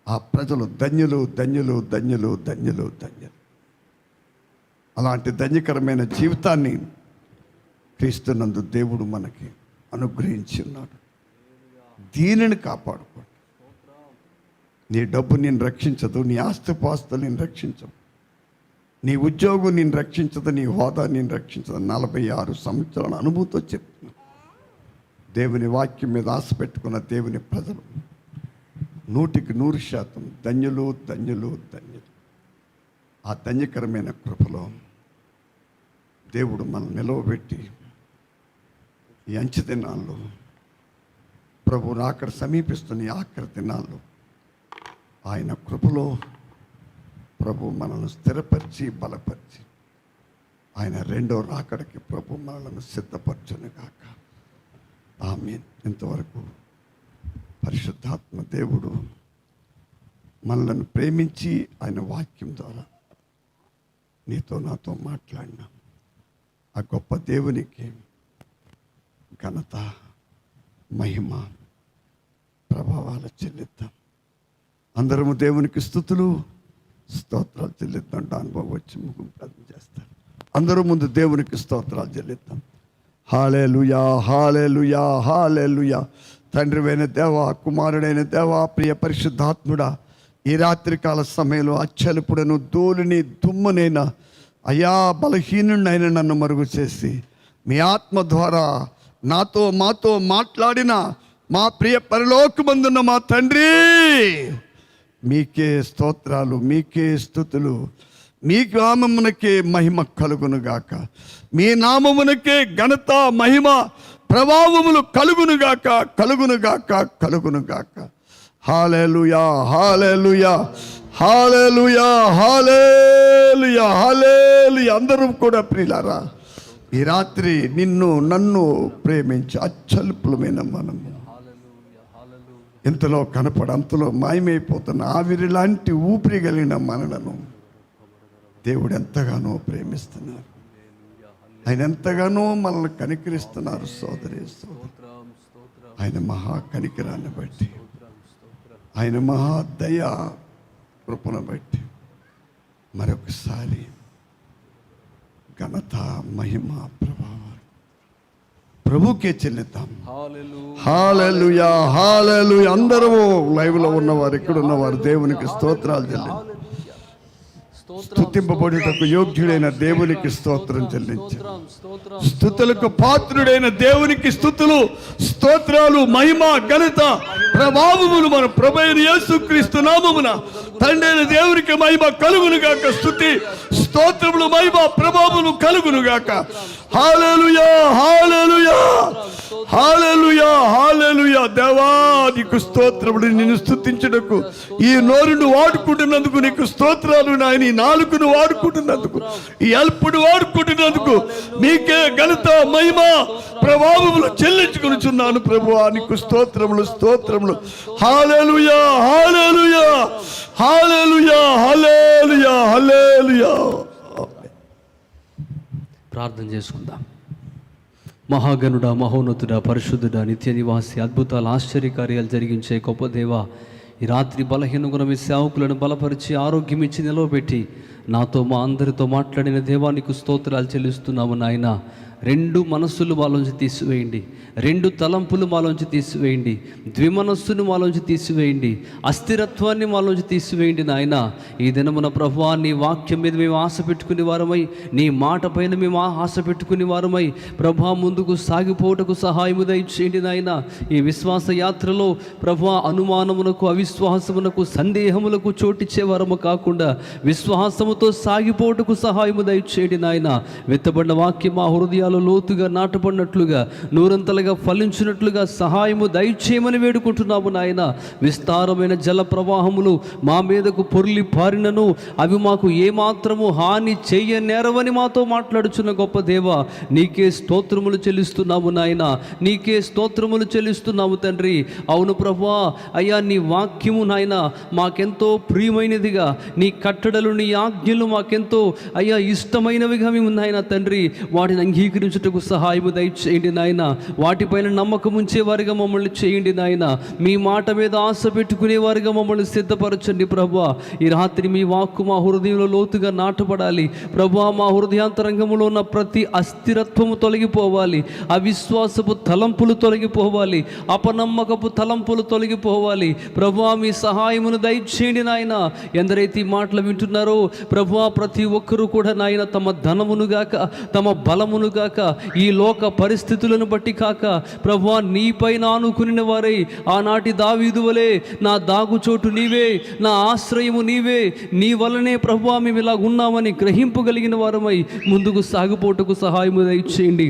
ఆ ప్రజలు ధన్యులు ధన్యులు ధన్యులు ధన్యులు ధన్యులు. అలాంటి ధన్యకరమైన జీవితాన్ని క్రీస్తునందు దేవుడు మనకి అనుగ్రహించి ఉన్నాడు. దీనిని కాపాడుకోండి. నీ డబ్బు నేను రక్షించదు, నీ ఆస్తిపాస్తులు నేను రక్షించవు, నీ ఉద్యోగం నేను రక్షించదు, నీ హోదా నేను రక్షించదు. 46 సంవత్సరాల అనుభూతితో చెప్తున్నా. దేవుని వాక్యం మీద ఆశ పెట్టుకున్న దేవుని ప్రజలు 100% ధన్యులు ధన్యులు ధన్యులు. ఆ ధన్యకరమైన కృపలో దేవుడు మనల్ని నిలవబెట్టి ఈ అంచె దినాల్లో, ప్రభు రాకడ సమీపిస్తున్న ఈ ఆఖరి దినాల్లో ఆయన కృపలో ప్రభు మనల్ని స్థిరపరిచి బలపరిచి ఆయన రెండో రాకడకి ప్రభు మనల్ని సిద్ధపరచును గాక. ఆమేన్. ఇంతవరకు పరిశుద్ధాత్మ దేవుడు మనల్ని ప్రేమించి ఆయన వాక్యం ద్వారా నీతో నాతో మాట్లాడిన ఆ గొప్ప దేవునికి ఘనత మహిమ ప్రభావాలు చెల్లిద్దాం. అందరము దేవునికి స్తుతులు స్తోత్రాలు చెల్లిద్దాం. అనుభవం వచ్చి ముగింపు ప్రార్థన చేస్తారు. అందరూ ముందు దేవునికి స్తోత్రాలు చెల్లిద్దాం. హల్లెలూయా హల్లెలూయా హల్లెలూయా. తండ్రివైన దేవా, కుమారుడైన దేవా, ప్రియ పరిశుద్ధాత్ముడా, ఈ రాత్రికాల సమయంలో అచ్చలుపుడను ధూళిని దుమ్మునైనా అయా బలహీనుడైన నన్ను మరుగు చేసి మీ ఆత్మ ద్వారా నాతో మాతో మాట్లాడిన మా ప్రియ పరలోకమందున్న మా తండ్రి, మీకే స్తోత్రాలు, మీకే స్తుతులు, మీ నామమునకే మహిమ కలుగునుగాక, మీ నామమునకే ఘనత మహిమ ప్రభావములు కలుగునుగాక కలుగునుగాక కలుగునుగాక. హల్లెలూయా హల్లెలూయా హల్లెలూయా హల్లెలూయా హల్లెలూయా. అందరూ కూడా ప్రియులారా, ఈ రాత్రి నిన్ను నన్ను ప్రేమించి అత్యల్పులమైన మనము ఇంతలో అంతలో మాయమైపోతున్న ఆవిరి లాంటి ఊపిరి కలిగిన మనలను దేవుడు ఎంతగానో ప్రేమిస్తున్నారు. ఆయన ఎంతగానో మనల్ని కనికరిస్తున్నారు. సోదరి సోదరు, ఆయన మహా కనికరాన్ని బట్టి, ఆయన మహా దయా కృపను బట్టి మరొకసారి ఘనత మహిమ ప్రభావాలు ప్రభుకే చెల్లిద్దాం. హల్లెలూయా హల్లెలూయా. అందరూ లైవ్లో ఉన్నవారు, ఇక్కడ ఉన్నవారు దేవునికి స్తోత్రాలు చెల్లించారు. స్తుతింపబడుటకు యోగ్యుడైన దేవునికి స్తోత్రం చెల్లించారు. స్తుతులకు పాత్రుడైన దేవునికి స్తుతులు స్తోత్రాలు మహిమ ఘనత ప్రభావములు మన ప్రభువైన యేసుక్రీస్తు నామమున తండ్రైన దేవునికి మహిమ కలుగునుగాక. స్తుతి స్తోత్రములు మహిమ ప్రభావములు కలుగునుగాక. హల్లెలూయా హల్లెలూయా హల్లెలూయా హల్లెలూయా. దేవా, నీకు స్తోత్రములు. నిన్ను స్తుతించుటకు ఈ నోరును వాడుకుంటున్నందుకు నీకు స్తోత్రాలు నాయన. ఈ నాలుకను వాడుకుంటున్నందుకు, ఈ అల్పుడు వాడుకుంటున్నందుకు మీకే ఘనత మహిమ ప్రభావములు చెల్లించుకొనుచున్నాను ప్రభువా. నీకు స్తోత్రములు స్తోత్రములు. హల్లెలూయా హల్లెలూయా హల్లెలూయా హల్లెలూయా హల్లెలూయా. ప్రార్థన చేసుకుందాం. మహాగణుడా, మహోన్నతుడా, పరిశుద్ధుడా, నిత్య నివాసి, అద్భుతాలు ఆశ్చర్యకార్యాలు జరిగించే గొప్ప దేవా, ఈ రాత్రి బలహీనగుణ మీ సేవకులను బలపరిచి ఆరోగ్యం ఇచ్చి నిలవబెట్టి నాతో మా అందరితో మాట్లాడిన దేవా నీకు స్తోత్రాలు చెల్లిస్తున్నాము నాయన. రెండు మనస్సులు మాలోంచి తీసివేయండి, రెండు తలంపులు మాలోంచి తీసివేయండి, ద్విమనస్సును మాలోంచి తీసివేయండి, అస్థిరత్వాన్ని మాలోంచి తీసివేయండి నాయన. ఈ దినమున ప్రభువా, నీ వాక్యం మీద మేము ఆశ పెట్టుకునే వారమై, నీ మాట పైన మేము ఆశ పెట్టుకునే వారమై ప్రభువా ముందుకు సాగిపోవటకు సహాయము దయచేయండి నాయన. ఈ విశ్వాస యాత్రలో ప్రభువా అనుమానమునకు, అవిశ్వాసమునకు, సందేహములకు చోటిచ్చే వారము కాకుండా విశ్వాసముతో సాగిపోవటకు సహాయము దయచేయండి నాయన. విత్తబడిన వాక్యం మా హృదయాలు లోతుగా నాటబడినట్లుగా, నూరంతలుగా ఫలించినట్లుగా సహాయము దయచేయమని వేడుకుంటున్నాము నాయన. విస్తారమైన జల ప్రవాహములు మా మీదకు పొర్లి పారినను అవి మాకు ఏమాత్రము హాని చెయ్యనేరవని మాతో మాట్లాడుచున్న గొప్ప దేవ, నీకే స్తోత్రములు చెల్లిస్తున్నాము నాయన, నీకే స్తోత్రములు చెల్లిస్తున్నాము తండ్రి. అవును ప్రభువా, అయ్యా నీ వాక్యము నాయన మాకెంతో ప్రియమైనదిగా, నీ కట్టడలు, నీ ఆజ్ఞలు మాకెంతో అయ్యా ఇష్టమైనవిగా మేము నాయన తండ్రి, వాటిని అంగీకరించుటకు సహాయము దయచేయండి నాయన. వాటిపైన నమ్మకం ఉంచేవారిగా మమ్మల్ని చేయండి నాయన. మీ మాట మీద ఆశ పెట్టుకునేవారిగా మమ్మల్ని సిద్ధపరచండి ప్రభువా. ఈ రాత్రి మీ వాక్కు మా హృదయంలో లోతుగా నాటపడాలి ప్రభువా. మా హృదయాంతరంగంలో ఉన్న ప్రతి అస్థిరత్వము తొలగిపోవాలి, అవిశ్వాసపు తలంపులు తొలగిపోవాలి, అపనమ్మకపు తలంపులు తొలగిపోవాలి ప్రభువా. మీ సహాయమును దయచేయండి నాయన. ఎందరైతే ఈ మాటలు వింటున్నారో ప్రభువా, ప్రతి ఒక్కరూ కూడా నాయన తమ ధనమును గాక, తమ బలమును గాక, ఈ లోక పరిస్థితులను బట్టి కాక ప్రభువా నీపైన ఆనుకుని వారై ఆనాటి దావీదు వలె నా దాగుచోటు నీవే, నా ఆశ్రయము నీవే, నీ వలనే ప్రభువా మేము ఇలా ఉన్నామని గ్రహింపగలిగిన వారమై ముందుకు సాగిపోటుకు సహాయము దయచేయండి.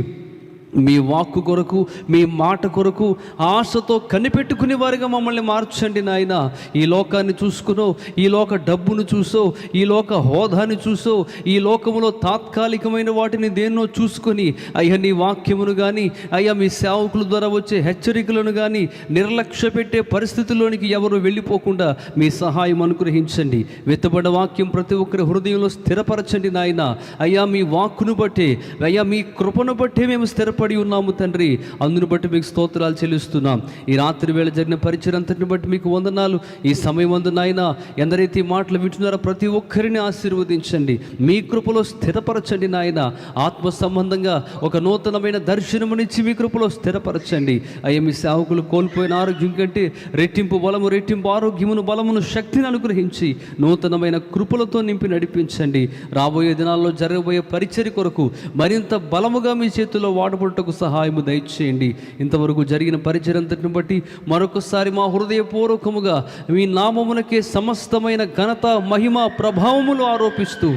మీ వాక్కు కొరకు, మీ మాట కొరకు ఆశతో కనిపెట్టుకునే వారిగా మమ్మల్ని మార్చండి నాయన. ఈ లోకాన్ని చూసుకునో, ఈ లోక డబ్బును చూసో, ఈ లోక హోదాని చూసో, ఈ లోకములో తాత్కాలికమైన వాటిని దేన్నో చూసుకొని అయ్యా నీ వాక్యమును కానీ, అయ్యా మీ సేవకుల ద్వారా వచ్చే హెచ్చరికలను కానీ నిర్లక్ష్య పెట్టే పరిస్థితుల్లోనికి ఎవరు వెళ్ళిపోకుండా మీ సహాయం అనుగ్రహించండి. వెత్తబడ్డ వాక్యం ప్రతి ఒక్కరి హృదయంలో స్థిరపరచండి నాయన. అయ్యా మీ వాక్కును బట్టి, అయ్యా మీ కృపను బట్టి మేము స్థిరపడి ఉన్నాము తండ్రి. అందును బట్టి మీకు స్తోత్రాలు చెల్లిస్తున్నాం. ఈ రాత్రి వేళ జరిగిన పరిచయం అంతటిని బట్టి మీకు వందనాలు. ఈ సమయం అందు నాయన ఎందరైతే ఈ మాటలు వింటున్నారో ప్రతి ఒక్కరిని ఆశీర్వదించండి, మీ కృపలో స్థిరపరచండి నాయన. ఆత్మ సంబంధంగా ఒక నూతనమైన దర్శనమునిచ్చి మీ కృపలో స్థిరపరచండి. అయ్యా మీ సేవకులు కోల్పోయిన ఆరోగ్యం కంటే రెట్టింపు బలము, రెట్టింపు ఆరోగ్యమును, బలమును, శక్తిని అనుగ్రహించి నూతనమైన కృపలతో నింపి నడిపించండి. రాబోయే దినాల్లో జరగబోయే పరిచర్య కొరకు మరింత బలముగా మీ చేతుల్లో వాడబడుటకు సహాయము దయచేయండి. ఇంతవరకు జరిగిన పరిచర్యంతటిని బట్టి మరొకసారి మా హృదయపూర్వకముగా మీ నామమునకే సమస్తమైన ఘనత, మహిమ, ప్రభావములు ఆరోపిస్తూ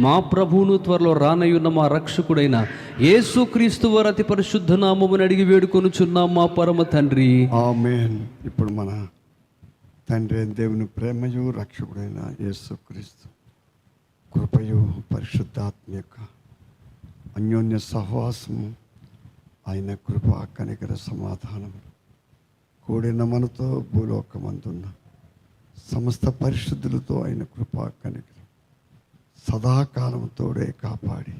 మా ప్రభువును త్వరలో రానయ్యున్న మా రక్షకుడైన యేసుక్రీస్తు వారి అతి పరిశుద్ధ నామమును అడిగి వేడుకొనుచున్నాం మా పరమ తండ్రి, ఆమేన్. ఇప్పుడు మన తండ్రి అయిన దేవుని ప్రేమయు, రక్షకుడైన యేసుక్రీస్తు కృపయు, పరిశుద్ధాత్మ యొక్క అన్యోన్య సహవాసము, ఆయన కృప, కనికర, సమాధానం కూడిన మనతో భూలోకమందున్న సమస్త పరిశుద్ధులతో ఆయన కృప, కనికర సదాకాలంతోడే కాపాడి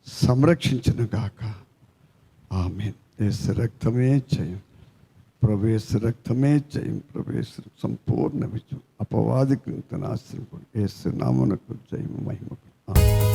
సంరక్షించిన గాక. ఆమేన్. యేసు రక్తమే జయం, ప్రభు యేసు రక్తమే జయం, ప్రభు యేసు సంపూర్ణ విజయం, అపవాదికి నాశనం, యేసు నామమునకు జయం, మహిమకు. ఆమేన్.